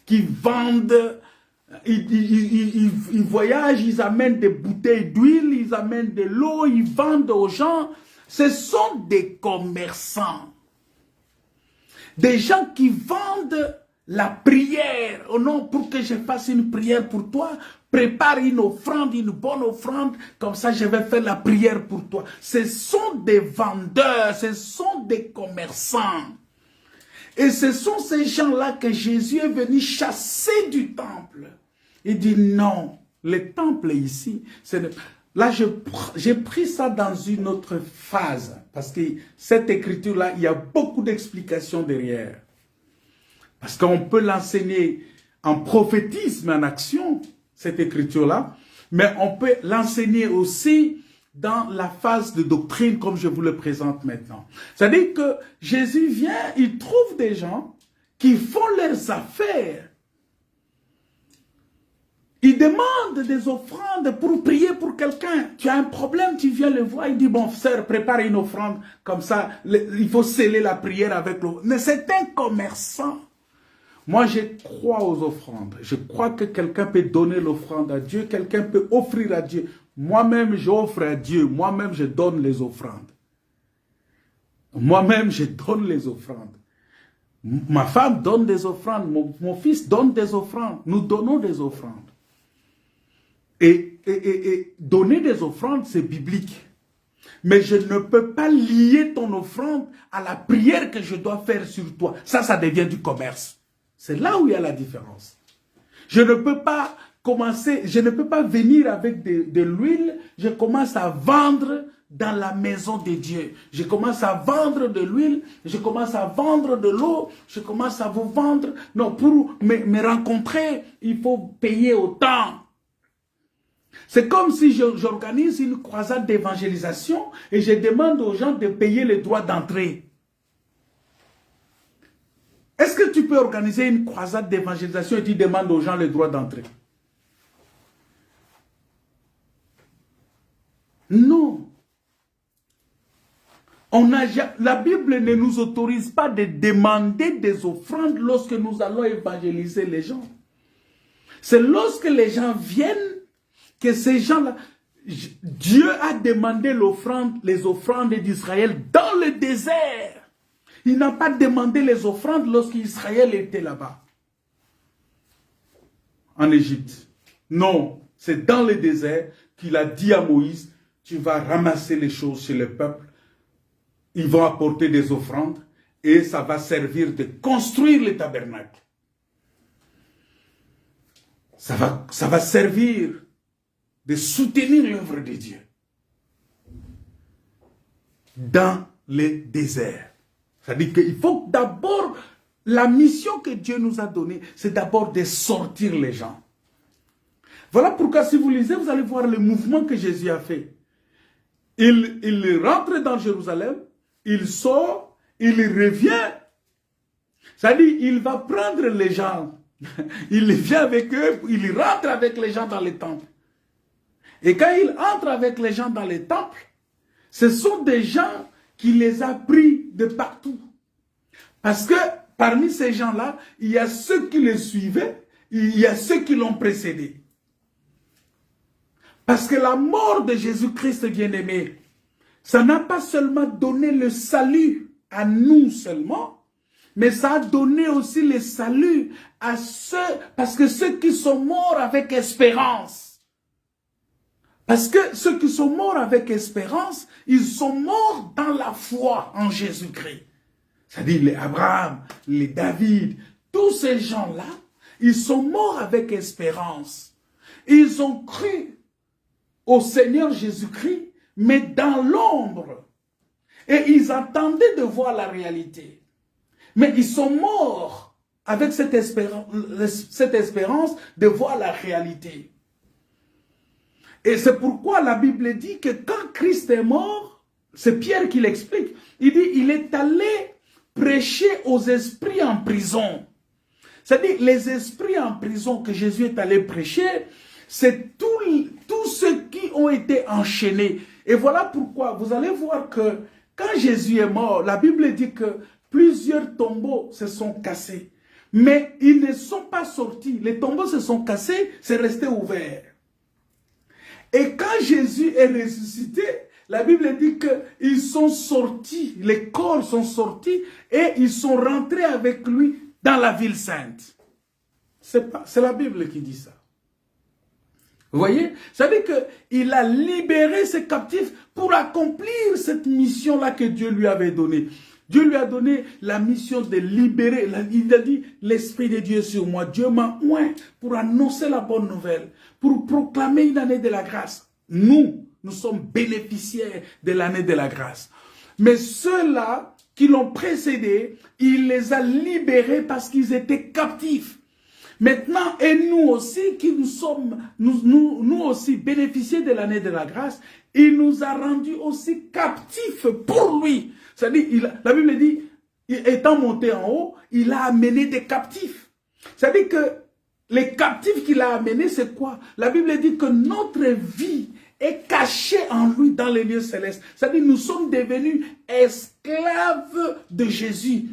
qui vendent, ils voyagent, ils amènent des bouteilles d'huile, ils amènent de l'eau, ils vendent aux gens. Ce sont des commerçants. Des gens qui vendent la prière. Oh non, pour que je fasse une prière pour toi, prépare une offrande, une bonne offrande, comme ça je vais faire la prière pour toi. Ce sont des vendeurs, ce sont des commerçants. Et ce sont ces gens-là que Jésus est venu chasser du temple. Il dit non, le temple est ici. Là, j'ai pris ça dans une autre phase, parce que cette écriture-là, il y a beaucoup d'explications derrière. Parce qu'on peut l'enseigner en prophétisme, en action, cette écriture-là, mais on peut l'enseigner aussi dans la phase de doctrine, comme je vous le présente maintenant. C'est-à-dire que Jésus vient, il trouve des gens qui font leurs affaires. Il demande des offrandes pour prier pour quelqu'un. Tu as un problème, tu viens le voir. Il dit, bon, sœur, prépare une offrande. Comme ça, il faut sceller la prière avec l'eau. Mais c'est un commerçant. Moi, je crois aux offrandes. Je crois que quelqu'un peut donner l'offrande à Dieu. Quelqu'un peut offrir à Dieu. Moi-même, j'offre à Dieu. Moi-même, je donne les offrandes. Moi-même, je donne les offrandes. Ma femme donne des offrandes. Mon fils donne des offrandes. Nous donnons des offrandes. Et donner des offrandes, c'est biblique. Mais je ne peux pas lier ton offrande à la prière que je dois faire sur toi. Ça devient du commerce. C'est là où il y a la différence. Je ne peux pas commencer, je ne peux pas venir avec de l'huile. Je commence à vendre dans la maison de Dieu. Je commence à vendre de l'huile. Je commence à vendre de l'eau. Je commence à vous vendre. Non, pour me rencontrer, il faut payer autant. C'est comme si j'organise une croisade d'évangélisation et je demande aux gens de payer les droits d'entrée. Est-ce que tu peux organiser une croisade d'évangélisation et tu demandes aux gens les droits d'entrée? Non. La Bible ne nous autorise pas de demander des offrandes lorsque nous allons évangéliser les gens. C'est lorsque les gens viennent que ces gens-là, Dieu a demandé les offrandes d'Israël dans le désert. Il n'a pas demandé les offrandes lorsqu'Israël était là-bas, en Égypte. Non, c'est dans le désert qu'il a dit à Moïse, tu vas ramasser les choses chez le peuple, ils vont apporter des offrandes et ça va servir de construire le tabernacle. Ça va servir de soutenir l'œuvre de Dieu dans le désert. C'est-à-dire qu'il faut d'abord, la mission que Dieu nous a donnée, c'est d'abord de sortir les gens. Voilà pourquoi si vous lisez, vous allez voir le mouvement que Jésus a fait. Il rentre dans Jérusalem, il sort, il revient. C'est-à-dire, il va prendre les gens. Il vient avec eux, il rentre avec les gens dans les temples. Et quand il entre avec les gens dans les temples, ce sont des gens qui les a pris de partout. Parce que parmi ces gens-là, il y a ceux qui les suivaient, il y a ceux qui l'ont précédé. Parce que la mort de Jésus-Christ bien-aimé, ça n'a pas seulement donné le salut à nous seulement, mais ça a donné aussi le salut à ceux, parce que ceux qui sont morts avec espérance. Parce que ceux qui sont morts avec espérance, ils sont morts dans la foi en Jésus-Christ. C'est-à-dire les Abraham, les David, tous ces gens-là, ils sont morts avec espérance. Ils ont cru au Seigneur Jésus-Christ, mais dans l'ombre. Et ils attendaient de voir la réalité. Mais ils sont morts avec cette espérance de voir la réalité. Et c'est pourquoi la Bible dit que quand Christ est mort, c'est Pierre qui l'explique, il dit il est allé prêcher aux esprits en prison. C'est-à-dire les esprits en prison que Jésus est allé prêcher, c'est tous ceux qui ont été enchaînés. Et voilà pourquoi vous allez voir que quand Jésus est mort, la Bible dit que plusieurs tombeaux se sont cassés. Mais ils ne sont pas sortis. Les tombeaux se sont cassés, c'est resté ouvert. Et quand Jésus est ressuscité, la Bible dit qu'ils sont sortis, les corps sont sortis et ils sont rentrés avec lui dans la ville sainte. C'est la Bible qui dit ça. Vous voyez? Ça veut dire qu'il a libéré ses captifs pour accomplir cette mission-là que Dieu lui avait donnée. Dieu lui a donné la mission de libérer. Il a dit, l'Esprit de Dieu est sur moi. Dieu m'a oint pour annoncer la bonne nouvelle, pour proclamer une année de la grâce. Nous sommes bénéficiaires de l'année de la grâce. Mais ceux-là qui l'ont précédé, il les a libérés parce qu'ils étaient captifs. Maintenant, et nous aussi, qui nous sommes, nous aussi bénéficiés de l'année de la grâce, il nous a rendus aussi captifs pour lui. C'est-à-dire, la Bible dit, étant monté en haut, il a amené des captifs. C'est-à-dire que les captifs qu'il a amenés, c'est quoi? La Bible dit que notre vie est cachée en lui dans les lieux célestes. C'est-à-dire, nous sommes devenus esclaves de Jésus.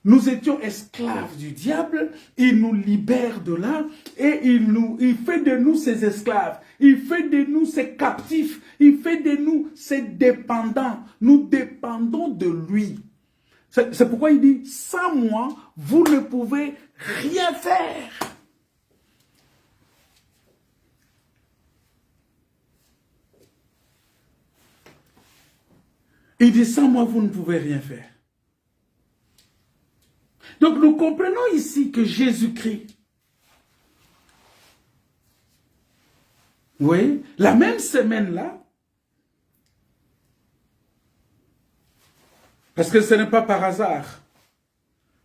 Nous étions esclaves du diable, il nous libère de là et il fait de nous ses esclaves, il fait de nous ses captifs, il fait de nous ses dépendants. Nous dépendons de lui. C'est pourquoi il dit, sans moi, vous ne pouvez rien faire. Il dit, sans moi, vous ne pouvez rien faire. Donc nous comprenons ici que Jésus-Christ, vous voyez, la même semaine-là, parce que ce n'est pas par hasard,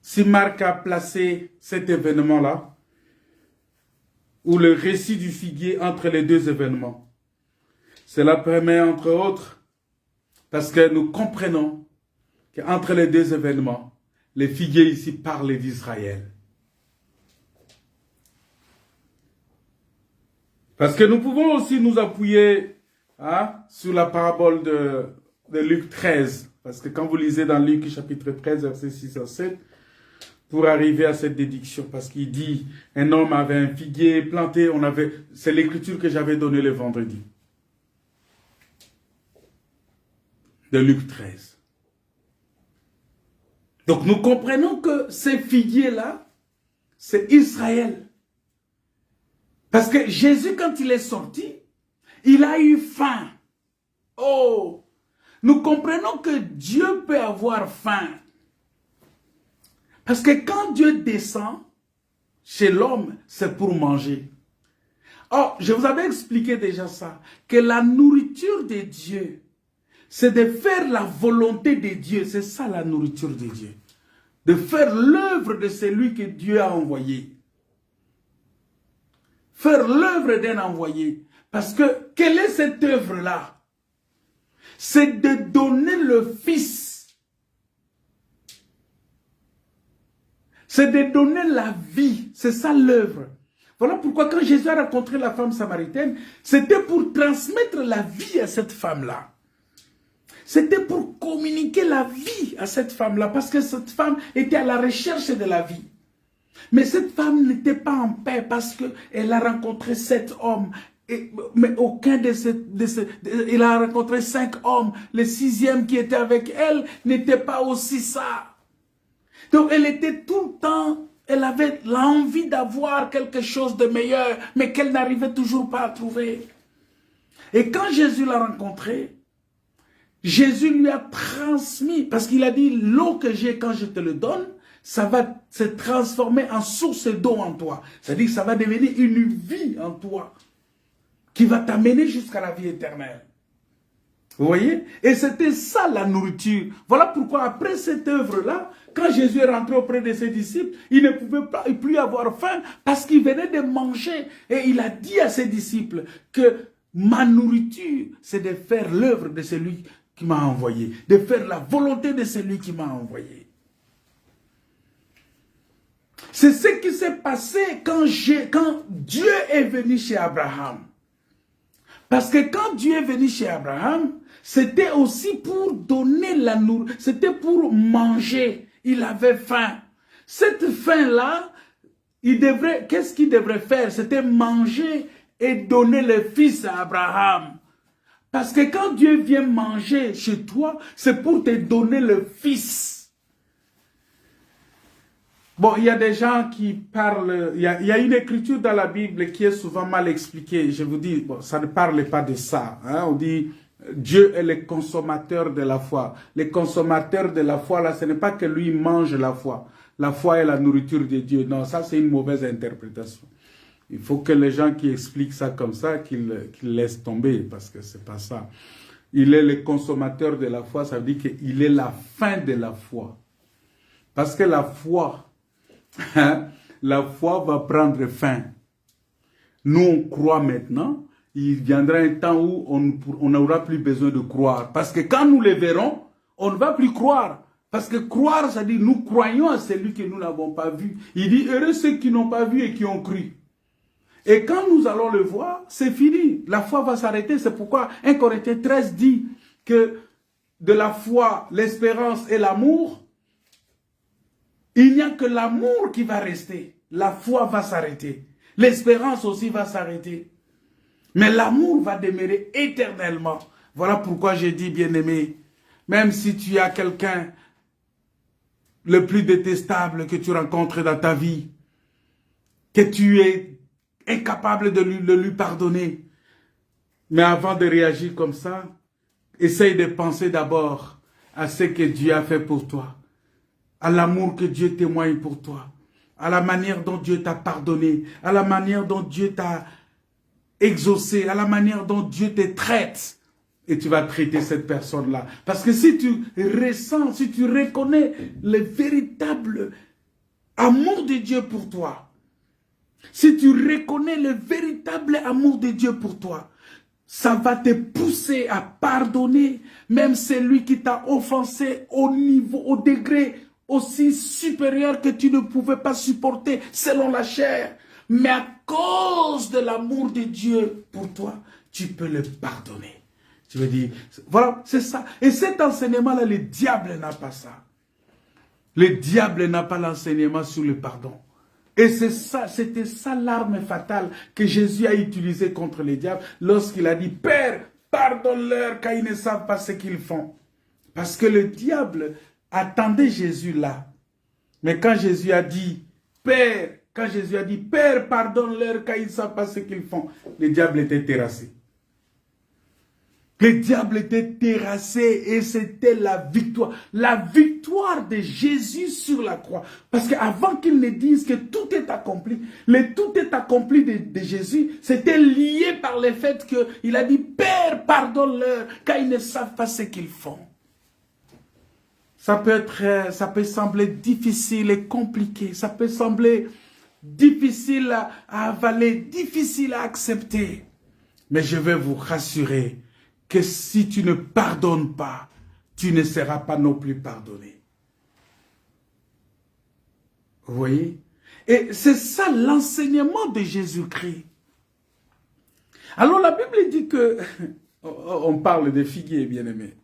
si Marc a placé cet événement-là, ou le récit du figuier entre les deux événements. Cela permet, entre autres, parce que nous comprenons qu'entre les deux événements, les figuiers ici parlent d'Israël. Parce que nous pouvons aussi nous appuyer sur la parabole de Luc 13. Parce que quand vous lisez dans Luc chapitre 13, versets 6 à 7, pour arriver à cette déduction, parce qu'il dit, un homme avait un figuier planté, c'est l'écriture que j'avais donnée le vendredi. De Luc 13. Donc nous comprenons que ces figuiers-là, c'est Israël. Parce que Jésus, quand il est sorti, il a eu faim. Oh, nous comprenons que Dieu peut avoir faim. Parce que quand Dieu descend chez l'homme, c'est pour manger. Oh, je vous avais expliqué déjà ça, que la nourriture de Dieu, c'est de faire la volonté de Dieu. C'est ça la nourriture de Dieu. De faire l'œuvre de celui que Dieu a envoyé. Faire l'œuvre d'un envoyé. Parce que, quelle est cette œuvre-là? C'est de donner le Fils. C'est de donner la vie. C'est ça l'œuvre. Voilà pourquoi quand Jésus a rencontré la femme samaritaine, c'était pour transmettre la vie à cette femme-là. C'était pour communiquer la vie à cette femme-là, parce que cette femme était à la recherche de la vie. Mais cette femme n'était pas en paix parce qu'elle a rencontré 7 hommes. Mais aucun de ces... Il a rencontré 5 hommes. Le 6e qui était avec elle n'était pas aussi ça. Donc elle était tout le temps... Elle avait l'envie d'avoir quelque chose de meilleur, mais qu'elle n'arrivait toujours pas à trouver. Et quand Jésus l'a rencontré, Jésus lui a transmis, parce qu'il a dit, l'eau que j'ai quand je te le donne, ça va se transformer en source d'eau en toi. C'est-à-dire que ça va devenir une vie en toi, qui va t'amener jusqu'à la vie éternelle. Vous voyez? Et c'était ça la nourriture. Voilà pourquoi après cette œuvre-là, quand Jésus est rentré auprès de ses disciples, il ne pouvait pas, plus avoir faim parce qu'il venait de manger. Et il a dit à ses disciples que ma nourriture, c'est de faire l'œuvre de celui qui m'a envoyé, de faire la volonté de celui qui m'a envoyé. C'est ce qui s'est passé quand Dieu est venu chez Abraham. Parce que quand Dieu est venu chez Abraham, c'était aussi pour donner la nourriture, c'était pour manger. Il avait faim. Cette faim-là, qu'est-ce qu'il devrait faire? C'était manger et donner le fils à Abraham. Parce que quand Dieu vient manger chez toi, c'est pour te donner le fils. Bon, il y a des gens qui parlent, il y a une écriture dans la Bible qui est souvent mal expliquée. Je vous dis, bon, ça ne parle pas de ça. Hein? On dit, Dieu est le consommateur de la foi. Le consommateur de la foi, là, ce n'est pas que lui mange la foi. La foi est la nourriture de Dieu. Non, ça c'est une mauvaise interprétation. Il faut que les gens qui expliquent ça comme ça, qu'ils laissent tomber, parce que c'est pas ça. Il est le consommateur de la foi, ça veut dire qu'il est la fin de la foi. Parce que la foi, la foi va prendre fin. Nous, on croit maintenant. Il viendra un temps où on n'aura plus besoin de croire. Parce que quand nous les verrons, on ne va plus croire. Parce que croire, ça dit nous croyons à celui que nous n'avons pas vu. Il dit heureux ceux qui n'ont pas vu et qui ont cru. Et quand nous allons le voir, c'est fini. La foi va s'arrêter. C'est pourquoi 1 Corinthiens 13 dit que de la foi, l'espérance et l'amour, il n'y a que l'amour qui va rester. La foi va s'arrêter. L'espérance aussi va s'arrêter. Mais l'amour va demeurer éternellement. Voilà pourquoi j'ai dit, bien-aimé, même si tu as quelqu'un le plus détestable que tu rencontres dans ta vie, que tu es incapable de lui pardonner, mais avant de réagir comme ça, essaye de penser d'abord à ce que Dieu a fait pour toi, à l'amour que Dieu témoigne pour toi, à la manière dont Dieu t'a pardonné, à la manière dont Dieu t'a exaucé, à la manière dont Dieu te traite. Et tu vas traiter cette personne-là. Parce que si tu ressens, si tu reconnais le véritable amour de Dieu pour toi, si tu reconnais le véritable amour de Dieu pour toi, ça va te pousser à pardonner même celui qui t'a offensé au niveau, au degré aussi supérieur que tu ne pouvais pas supporter selon la chair. Mais à cause de l'amour de Dieu pour toi, tu peux le pardonner. Tu veux dire, voilà, c'est ça. Et cet enseignement-là, le diable n'a pas ça. Le diable n'a pas l'enseignement sur le pardon. Et c'est ça, c'était ça l'arme fatale que Jésus a utilisée contre les diables lorsqu'il a dit, Père, pardonne-leur car ils ne savent pas ce qu'ils font. Parce que le diable attendaient Jésus là. Mais quand Jésus a dit, Père, Père, pardonne-leur car ils ne savent pas ce qu'ils font, le diable était terrassé. Le diable était terrassé et c'était la victoire de Jésus sur la croix. Parce qu'avant qu'il ne dise que tout est accompli, le tout est accompli de Jésus, c'était lié par le fait qu'il a dit, Père, pardonne-leur, car ils ne savent pas ce qu'ils font. Ça peut sembler difficile et compliqué, ça peut sembler difficile à avaler, difficile à accepter. Mais je vais vous rassurer que si tu ne pardonnes pas, tu ne seras pas non plus pardonné. Vous voyez? Et c'est ça l'enseignement de Jésus-Christ. Alors la Bible dit que, on parle des figuiers, bien-aimés.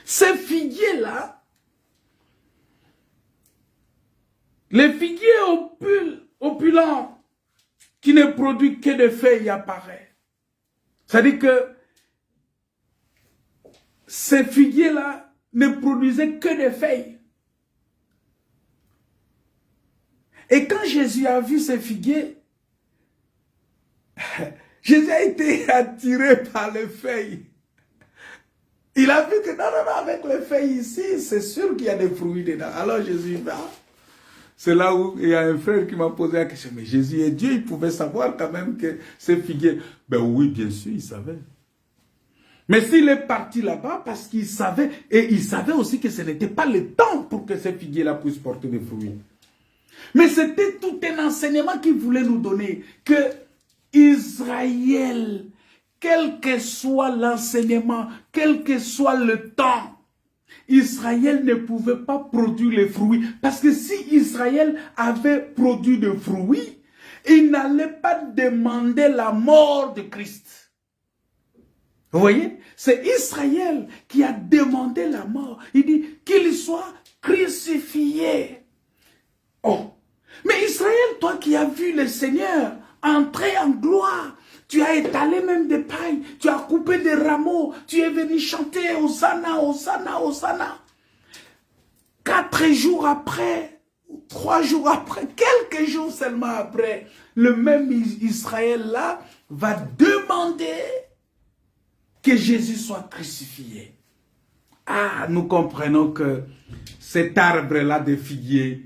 Ces figuiers-là, les figuiers opulents, qui ne produisent que des feuilles apparaissent. C'est-à-dire que ces figuiers-là ne produisaient que des feuilles. Et quand Jésus a vu ces figuiers, Jésus a été attiré par les feuilles. Il a vu que non, avec les feuilles ici, c'est sûr qu'il y a des fruits dedans. Alors Jésus va. C'est là où il y a un frère qui m'a posé la question. Mais Jésus est Dieu, il pouvait savoir quand même que ces figuiers... Ben oui, bien sûr, il savait. Mais s'il est parti là-bas parce qu'il savait, et il savait aussi que ce n'était pas le temps pour que ces figuiers-là puissent porter des fruits. Mais c'était tout un enseignement qu'il voulait nous donner, que Israël, quel que soit l'enseignement, quel que soit le temps, Israël ne pouvait pas produire les fruits. Parce que si Israël avait produit des fruits, il n'allait pas demander la mort de Christ. Vous voyez? C'est Israël qui a demandé la mort. Il dit qu'il soit crucifié. Oh! Mais Israël, toi qui as vu le Seigneur entrer en gloire, tu as étalé même des pailles, tu as coupé des rameaux, tu es venu chanter Hosanna, Hosanna, Hosanna. 4 jours après, 3 jours après, quelques jours seulement après, le même Israël là va demander que Jésus soit crucifié. Ah, nous comprenons que cet arbre-là de figuier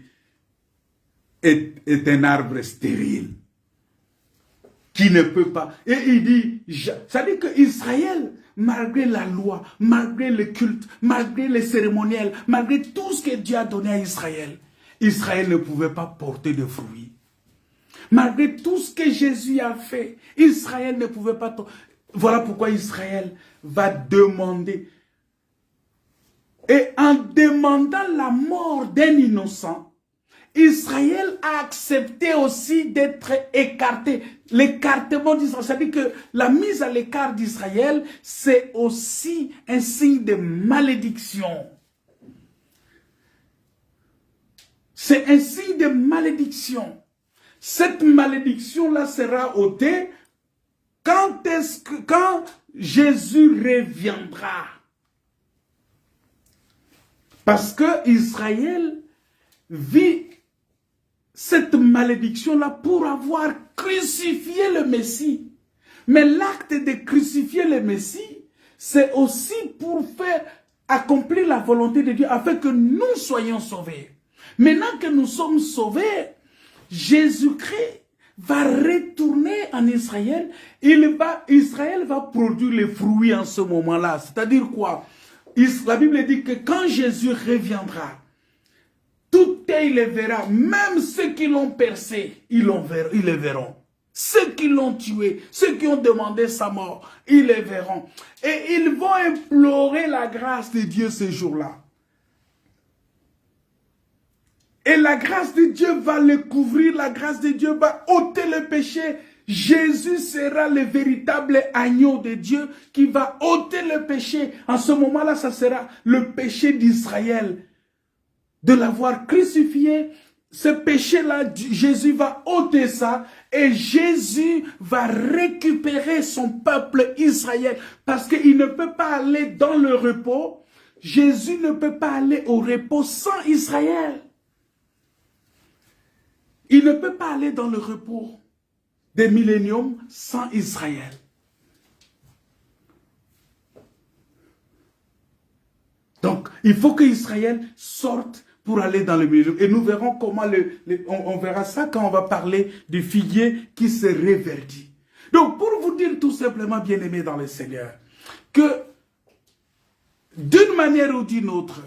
est un arbre stérile, qui ne peut pas. Et il dit, ça dit que Israël, malgré la loi, malgré le culte, malgré les cérémoniels, malgré tout ce que Dieu a donné à Israël, Israël ne pouvait pas porter de fruits. Malgré tout ce que Jésus a fait, Israël ne pouvait pas. Voilà pourquoi Israël va demander. Et en demandant la mort d'un innocent, Israël a accepté aussi d'être écarté. L'écartement d'Israël, c'est-à-dire que la mise à l'écart d'Israël, c'est aussi un signe de malédiction. C'est un signe de malédiction. Cette malédiction-là sera ôtée quand Jésus reviendra. Parce que Israël vit cette malédiction-là pour avoir crucifié le Messie. Mais l'acte de crucifier le Messie, c'est aussi pour faire accomplir la volonté de Dieu afin que nous soyons sauvés. Maintenant que nous sommes sauvés, Jésus-Christ va retourner en Israël. Israël va produire les fruits en ce moment-là. C'est-à-dire quoi? La Bible dit que quand Jésus reviendra, tout il les verra, même ceux qui l'ont percé, ils les verront. Ceux qui l'ont tué, ceux qui ont demandé sa mort, ils les verront. Et ils vont implorer la grâce de Dieu ce jour-là. Et la grâce de Dieu va les couvrir, la grâce de Dieu va ôter le péché. Jésus sera le véritable agneau de Dieu qui va ôter le péché. En ce moment-là, ça sera le péché d'Israël. De l'avoir crucifié, ce péché-là, Jésus va ôter ça et Jésus va récupérer son peuple Israël parce qu'il ne peut pas aller dans le repos Jésus ne peut pas aller au repos sans Israël. Il ne peut pas aller dans le repos des milléniums sans Israël. Donc, il faut que Israël sorte pour aller dans le millénium. Et nous verrons comment, on verra ça quand on va parler du figuier qui se réverdit. Donc, pour vous dire tout simplement, bien-aimés dans le Seigneur, que d'une manière ou d'une autre,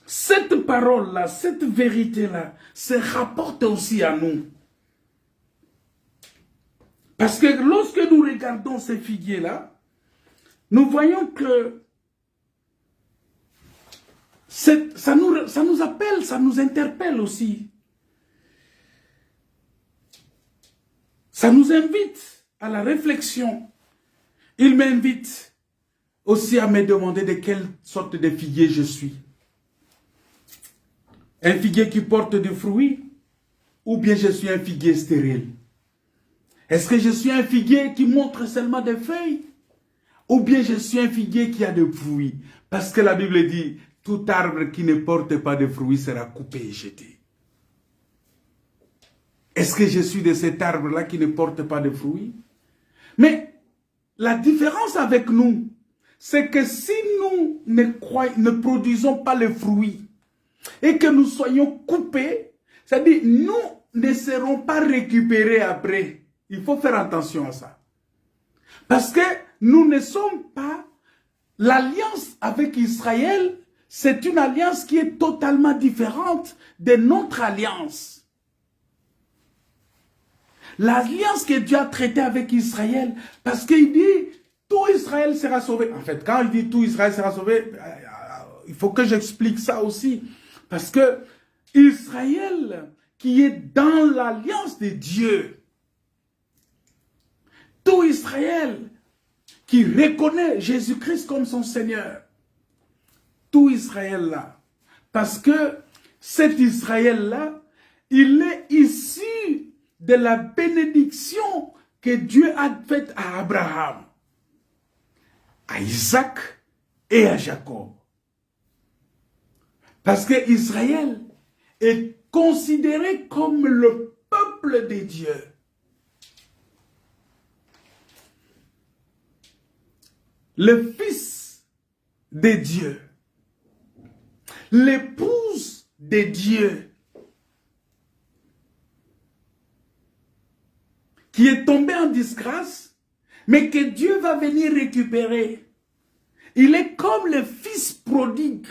cette parole-là, cette vérité-là, se rapporte aussi à nous. Parce que lorsque nous regardons ces figuiers-là, nous voyons que ça nous appelle, ça nous interpelle aussi. Ça nous invite à la réflexion. Il m'invite aussi à me demander de quelle sorte de figuier je suis. Un figuier qui porte du fruit, ou bien je suis un figuier stérile? Est-ce que je suis un figuier qui montre seulement des feuilles? Ou bien je suis un figuier qui a des fruits? Parce que la Bible dit, tout arbre qui ne porte pas de fruits sera coupé et jeté. Est-ce que je suis de cet arbre-là qui ne porte pas de fruits? Mais la différence avec nous, c'est que si nous ne produisons pas les fruits, et que nous soyons coupés, c'est-à-dire nous ne serons pas récupérés après. Il faut faire attention à ça. Parce que nous ne sommes pas... L'alliance avec Israël, c'est une alliance qui est totalement différente de notre alliance. L'alliance que Dieu a traitée avec Israël, parce qu'il dit, tout Israël sera sauvé. En fait, quand il dit tout Israël sera sauvé, il faut que j'explique ça aussi. Parce que Israël, qui est dans l'alliance de Dieu, tout Israël qui reconnaît Jésus-Christ comme son Seigneur, tout Israël là, parce que cet Israël là, il est issu de la bénédiction que Dieu a faite à Abraham, à Isaac et à Jacob. Parce que Israël est considéré comme le peuple de Dieu. Le fils de Dieu. L'épouse de Dieu. Qui est tombée en disgrâce, mais que Dieu va venir récupérer. Il est comme le fils prodigue.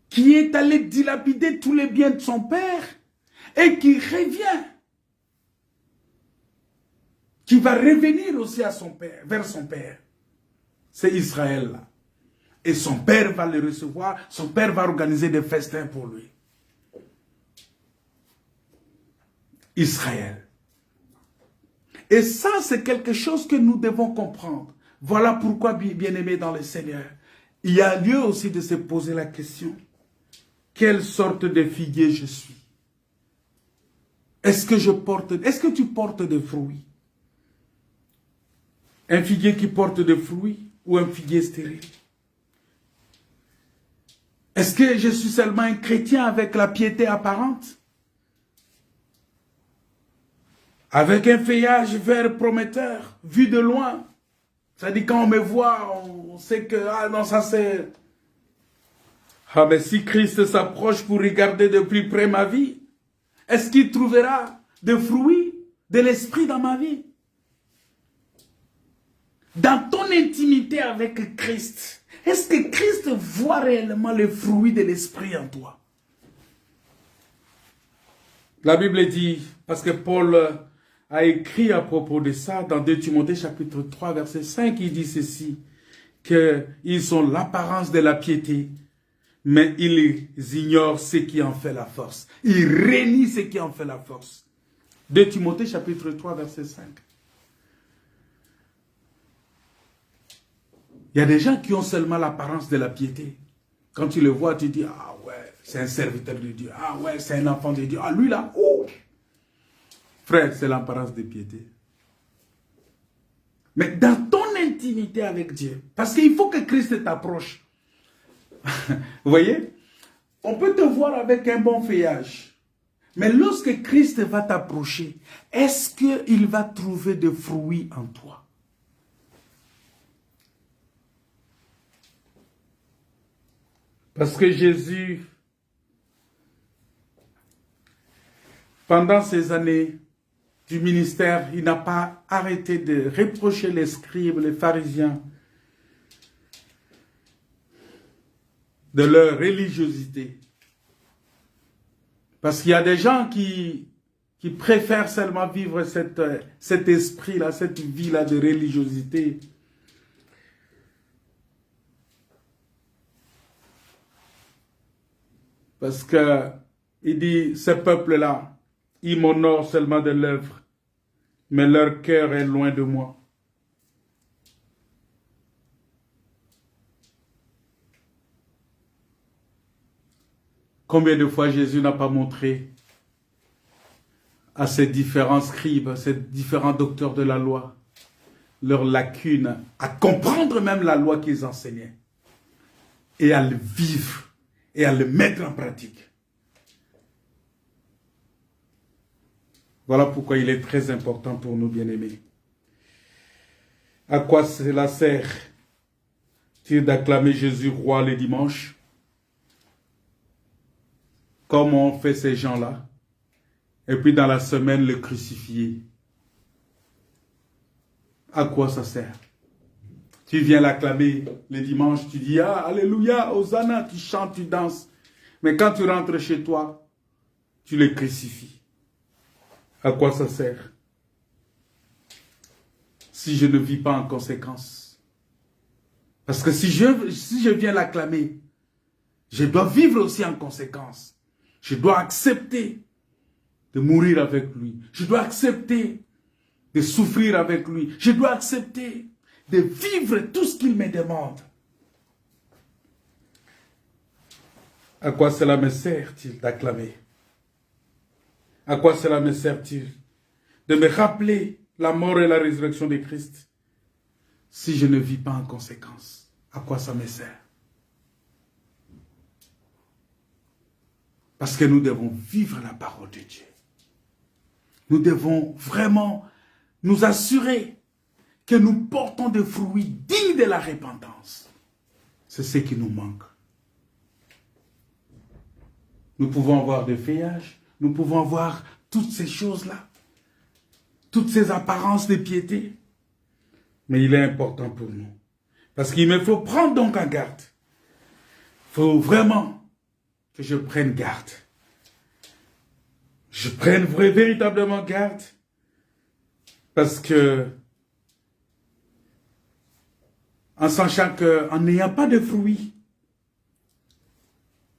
Qui est allé dilapider tous les biens de son père et qui revient, qui va revenir aussi à son père, vers son père. C'est Israël là. Et son père va le recevoir, son père va organiser des festins pour lui. Israël. Et ça, c'est quelque chose que nous devons comprendre. Voilà pourquoi, bien-aimés dans le Seigneur, il y a lieu aussi de se poser la question. Quelle sorte de figuier je suis? Est-ce que tu portes des fruits? Un figuier qui porte des fruits ou un figuier stérile? Est-ce que je suis seulement un chrétien avec la piété apparente? Avec un feuillage vert prometteur, vu de loin. C'est-à-dire quand on me voit, on sait que, ah non, ça c'est... Ah, mais si Christ s'approche pour regarder de plus près ma vie, est-ce qu'il trouvera des fruits de l'esprit dans ma vie? Dans ton intimité avec Christ, est-ce que Christ voit réellement les fruits de l'esprit en toi? La Bible dit, parce que Paul a écrit à propos de ça, dans 2 Timothée chapitre 3, verset 5, il dit ceci, qu'ils sont l'apparence de la piété, mais ils ignorent ce qui en fait la force. Ils renient ce qui en fait la force. 2 Timothée chapitre 3 verset 5. Il y a des gens qui ont seulement l'apparence de la piété. Quand tu le vois, tu dis, ah ouais, c'est un serviteur de Dieu. Ah ouais, c'est un enfant de Dieu. Ah lui là, oh. Frère, c'est l'apparence de piété. Mais dans ton intimité avec Dieu. Parce qu'il faut que Christ t'approche. Vous voyez? On peut te voir avec un bon feuillage. Mais lorsque Christ va t'approcher, est-ce qu'il va trouver des fruits en toi? Parce que Jésus, pendant ces années du ministère, il n'a pas arrêté de reprocher les scribes, les pharisiens, de leur religiosité. Parce qu'il y a des gens qui préfèrent seulement vivre cet esprit-là, cette vie-là de religiosité. Parce que il dit, ce peuple-là, ils m'honorent seulement de l'œuvre, mais leur cœur est loin de moi. Combien de fois Jésus n'a pas montré à ces différents scribes, à ces différents docteurs de la loi, leurs lacunes, à comprendre même la loi qu'ils enseignaient, et à le vivre, et à le mettre en pratique. Voilà pourquoi il est très important pour nous, bien-aimés. À quoi cela sert-il d'acclamer Jésus roi le dimanche? Comme ont fait ces gens-là, et puis dans la semaine le crucifier. À quoi ça sert? Tu viens l'acclamer le dimanche, tu dis, ah, alléluia, Hosanna, tu chantes, tu danses. Mais quand tu rentres chez toi, tu le crucifies. À quoi ça sert? Si je ne vis pas en conséquence. Parce que si je viens l'acclamer, je dois vivre aussi en conséquence. Je dois accepter de mourir avec lui. Je dois accepter de souffrir avec lui. Je dois accepter de vivre tout ce qu'il me demande. À quoi cela me sert-il d'acclamer? À quoi cela me sert-il de me rappeler la mort et la résurrection de Christ si je ne vis pas en conséquence? À quoi ça me sert? Parce que nous devons vivre la parole de Dieu. Nous devons vraiment nous assurer que nous portons des fruits dignes de la repentance. C'est ce qui nous manque. Nous pouvons avoir des feuillages, nous pouvons avoir toutes ces choses-là, toutes ces apparences de piété. Mais il est important pour nous. Parce qu'il me faut prendre donc en garde. Il faut vraiment que je prenne garde. Je prenne véritablement garde. Parce que, en sachant qu'en n'ayant pas de fruits,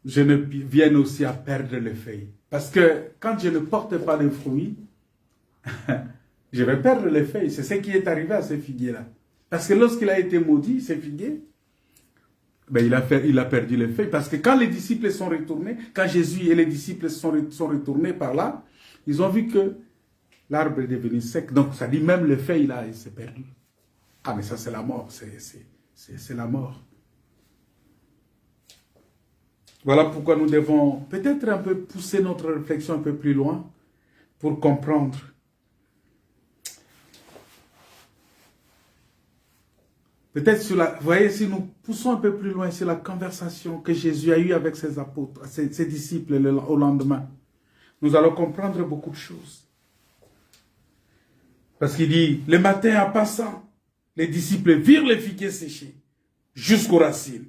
je ne vienne aussi à perdre les feuilles. Parce que quand je ne porte pas de fruits, je vais perdre les feuilles. C'est ce qui est arrivé à ces figuiers-là. Parce que lorsqu'il a été maudit, ces figuiers, ben il a perdu les feuilles. Parce que quand les disciples sont retournés, quand Jésus et les disciples sont retournés par là, ils ont vu que l'arbre est devenu sec. Donc ça dit même les feuilles là, il s'est perdu. Ah mais ça c'est la mort, c'est la mort. Voilà pourquoi nous devons peut-être un peu pousser notre réflexion un peu plus loin pour comprendre. Peut-être sur la, vous voyez, si nous poussons un peu plus loin sur la conversation que Jésus a eue avec ses apôtres, ses disciples au lendemain, nous allons comprendre beaucoup de choses. Parce qu'il dit, le matin en passant, les disciples virent les figuiers séchés jusqu'aux racines.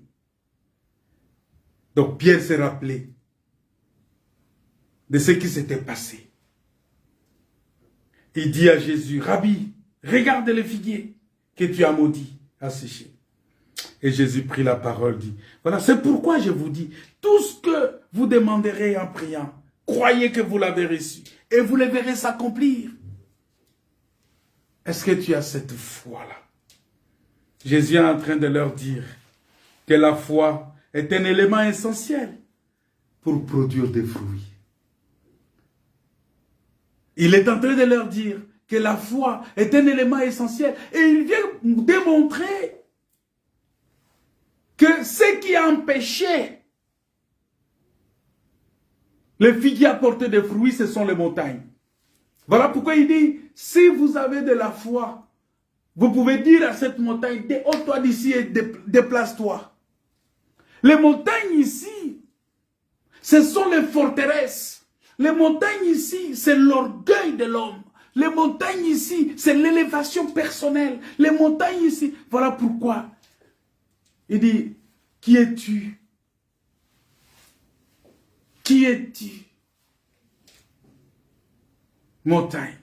Donc Pierre s'est rappelé de ce qui s'était passé. Il dit à Jésus, Rabbi, regarde les figuiers que tu as maudits à sécher. Et Jésus prit la parole, dit, voilà, c'est pourquoi je vous dis, tout ce que vous demanderez en priant, croyez que vous l'avez reçu et vous le verrez s'accomplir. Est-ce que tu as cette foi-là? Jésus est en train de leur dire que la foi est un élément essentiel pour produire des fruits. Il est en train de leur dire que la foi est un élément essentiel. Et il vient démontrer que ce qui a empêché les figuiers à porter des fruits, ce sont les montagnes. Voilà pourquoi il dit, si vous avez de la foi, vous pouvez dire à cette montagne, ôte-toi d'ici et déplace-toi. Les montagnes ici, ce sont les forteresses. Les montagnes ici, c'est l'orgueil de l'homme. Les montagnes ici, c'est l'élévation personnelle. Les montagnes ici, voilà pourquoi. Il dit, qui es-tu? Qui es-tu? Montagne.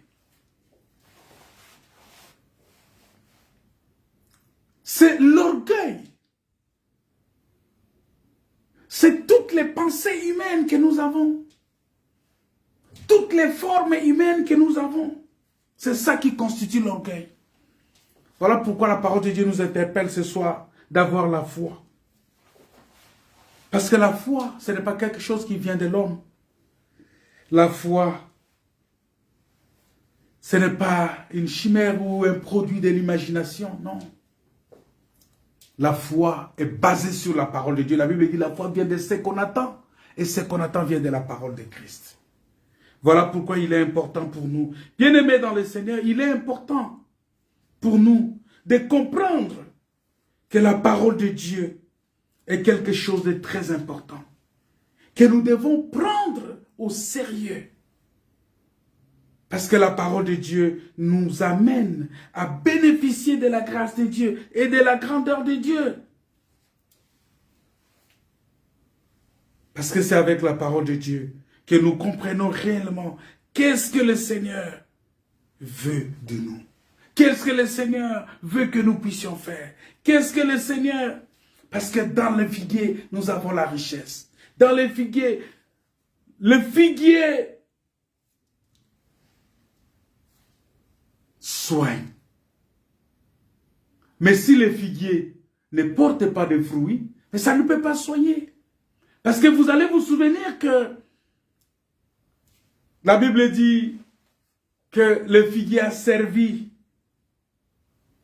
C'est l'orgueil. C'est toutes les pensées humaines que nous avons. Toutes les formes humaines que nous avons. C'est ça qui constitue l'orgueil. Voilà pourquoi la parole de Dieu nous interpelle ce soir d'avoir la foi. Parce que la foi, ce n'est pas quelque chose qui vient de l'homme. La foi, ce n'est pas une chimère ou un produit de l'imagination, non. La foi est basée sur la parole de Dieu. La Bible dit que la foi vient de ce qu'on attend. Et ce qu'on attend vient de la parole de Christ. Voilà pourquoi il est important pour nous. Bien-aimés dans le Seigneur, il est important pour nous de comprendre que la parole de Dieu est quelque chose de très important. Que nous devons prendre au sérieux. Parce que la parole de Dieu nous amène à bénéficier de la grâce de Dieu et de la grandeur de Dieu. Parce que c'est avec la parole de Dieu que nous comprenons réellement qu'est-ce que le Seigneur veut de nous. Qu'est-ce que le Seigneur veut que nous puissions faire. Qu'est-ce que le Seigneur... Parce que dans le figuier, nous avons la richesse. Dans le figuier soigne. Mais si le figuier ne porte pas de fruits, mais ça ne peut pas soigner. Parce que vous allez vous souvenir que la Bible dit que le figuier a servi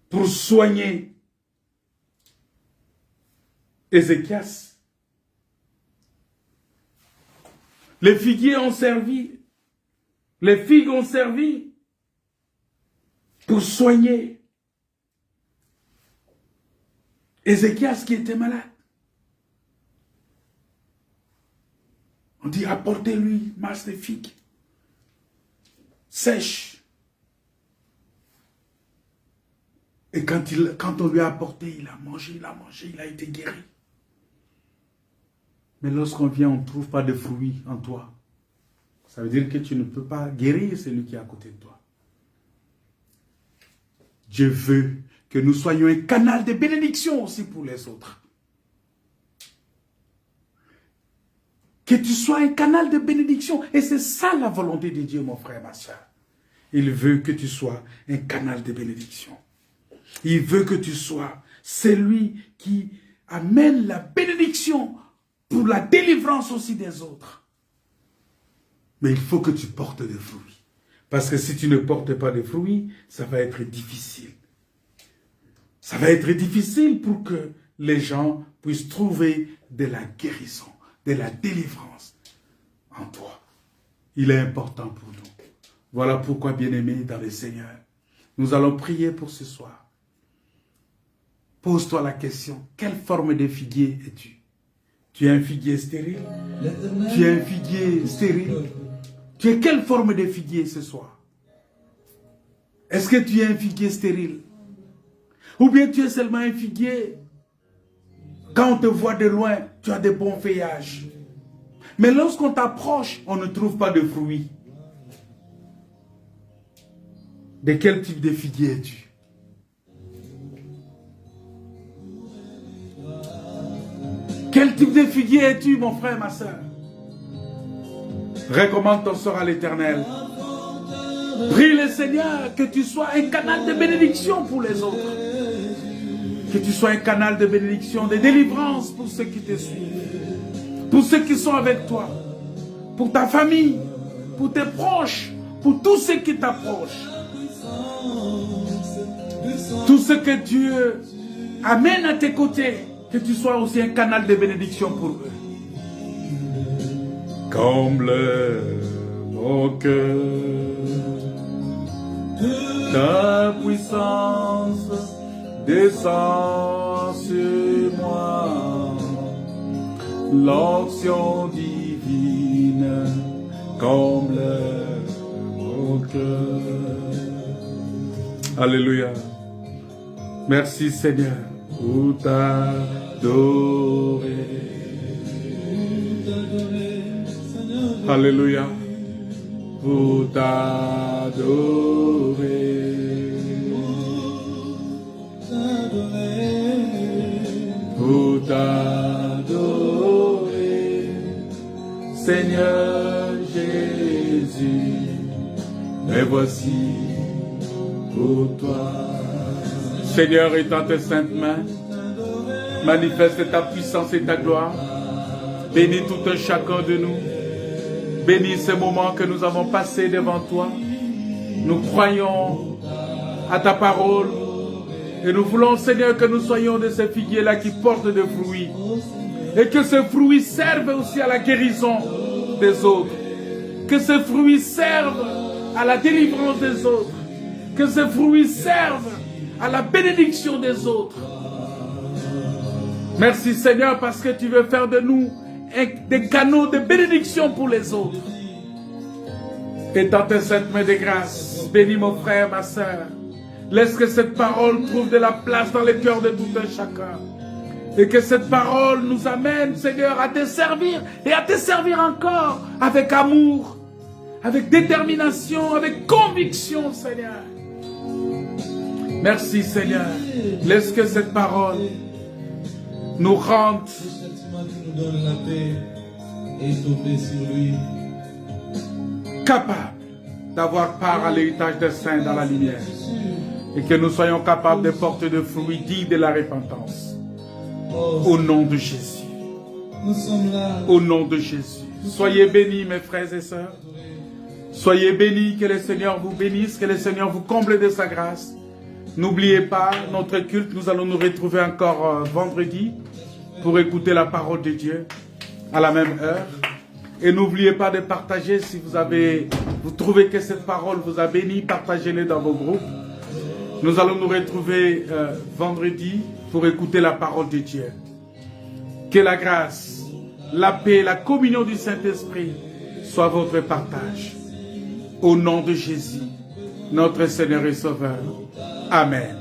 pour soigner Ézéchias. Les figuiers ont servi, les figues ont servi pour soigner Ézéchias qui était malade. On dit apportez-lui masse de figues sèches. Et quand on lui a apporté, il a mangé, il a été guéri. Mais lorsqu'on vient, on ne trouve pas de fruits en toi. Ça veut dire que tu ne peux pas guérir celui qui est à côté de toi. Dieu veut que nous soyons un canal de bénédiction aussi pour les autres. Que tu sois un canal de bénédiction. Et c'est ça la volonté de Dieu, mon frère, ma soeur. Il veut que tu sois un canal de bénédiction. Il veut que tu sois celui qui amène la bénédiction pour la délivrance aussi des autres. Mais il faut que tu portes des fruits. Parce que si tu ne portes pas de fruits, ça va être difficile. Ça va être difficile pour que les gens puissent trouver de la guérison, de la délivrance en toi. Il est important pour nous. Voilà pourquoi, bien-aimés dans le Seigneur, nous allons prier pour ce soir. Pose-toi la question, quelle forme de figuier es-tu? Tu es un figuier stérile? Tu es un figuier stérile? Tu es quelle forme de figuier ce soir? Est-ce que tu es un figuier stérile? Ou bien tu es seulement un figuier? Quand on te voit de loin, tu as des bons feuillages. Mais lorsqu'on t'approche, on ne trouve pas de fruits. De quel type de figuier es-tu? Quel type de figuier es-tu, mon frère, ma soeur? Recommande ton sort à l'Éternel. Prie le Seigneur que tu sois un canal de bénédiction pour les autres. Que tu sois un canal de bénédiction, de délivrance pour ceux qui te suivent. Pour ceux qui sont avec toi. Pour ta famille. Pour tes proches. Pour tous ceux qui t'approchent. Tout ce que Dieu amène à tes côtés, que tu sois aussi un canal de bénédiction pour eux. Comble mon cœur, ta puissance descend sur moi, l'onction divine comble mon cœur. Alléluia. Merci Seigneur pour t'adorer. Alléluia. Pour t'adorer. Pour t'adorer. Seigneur Jésus, me voici pour toi. Seigneur, étends tes saintes mains, manifeste ta puissance et ta gloire. Bénis tout un chacun de nous. Bénis ces moments que nous avons passés devant toi. Nous croyons à ta parole et nous voulons, Seigneur, que nous soyons de ces figuiers-là qui portent des fruits et que ces fruits servent aussi à la guérison des autres, que ces fruits servent à la délivrance des autres, que ces fruits servent à la bénédiction des autres. Merci Seigneur parce que tu veux faire de nous des canaux de bénédiction pour les autres. Et dans tes saintes mains de grâce, bénis mon frère, ma soeur. Laisse que cette parole trouve de la place dans les cœurs de tout un chacun. Et que cette parole nous amène, Seigneur, à te servir et à te servir encore avec amour, avec détermination, avec conviction, Seigneur. Merci, Seigneur. Laisse que cette parole nous rende capables d'avoir part à l'héritage des saints dans la lumière. Et que nous soyons capables de porter de fruits dignes de la repentance. Au nom de Jésus. Au nom de Jésus. Soyez bénis, mes frères et sœurs. Soyez bénis, que le Seigneur vous bénisse, que le Seigneur vous comble de sa grâce. N'oubliez pas notre culte, nous allons nous retrouver encore vendredi pour écouter la parole de Dieu à la même heure. Et n'oubliez pas de partager si vous trouvez que cette parole vous a béni, partagez-le dans vos groupes. Nous allons nous retrouver vendredi pour écouter la parole de Dieu. Que la grâce, la paix, la communion du Saint-Esprit soit votre partage. Au nom de Jésus, notre Seigneur et Sauveur. Amen.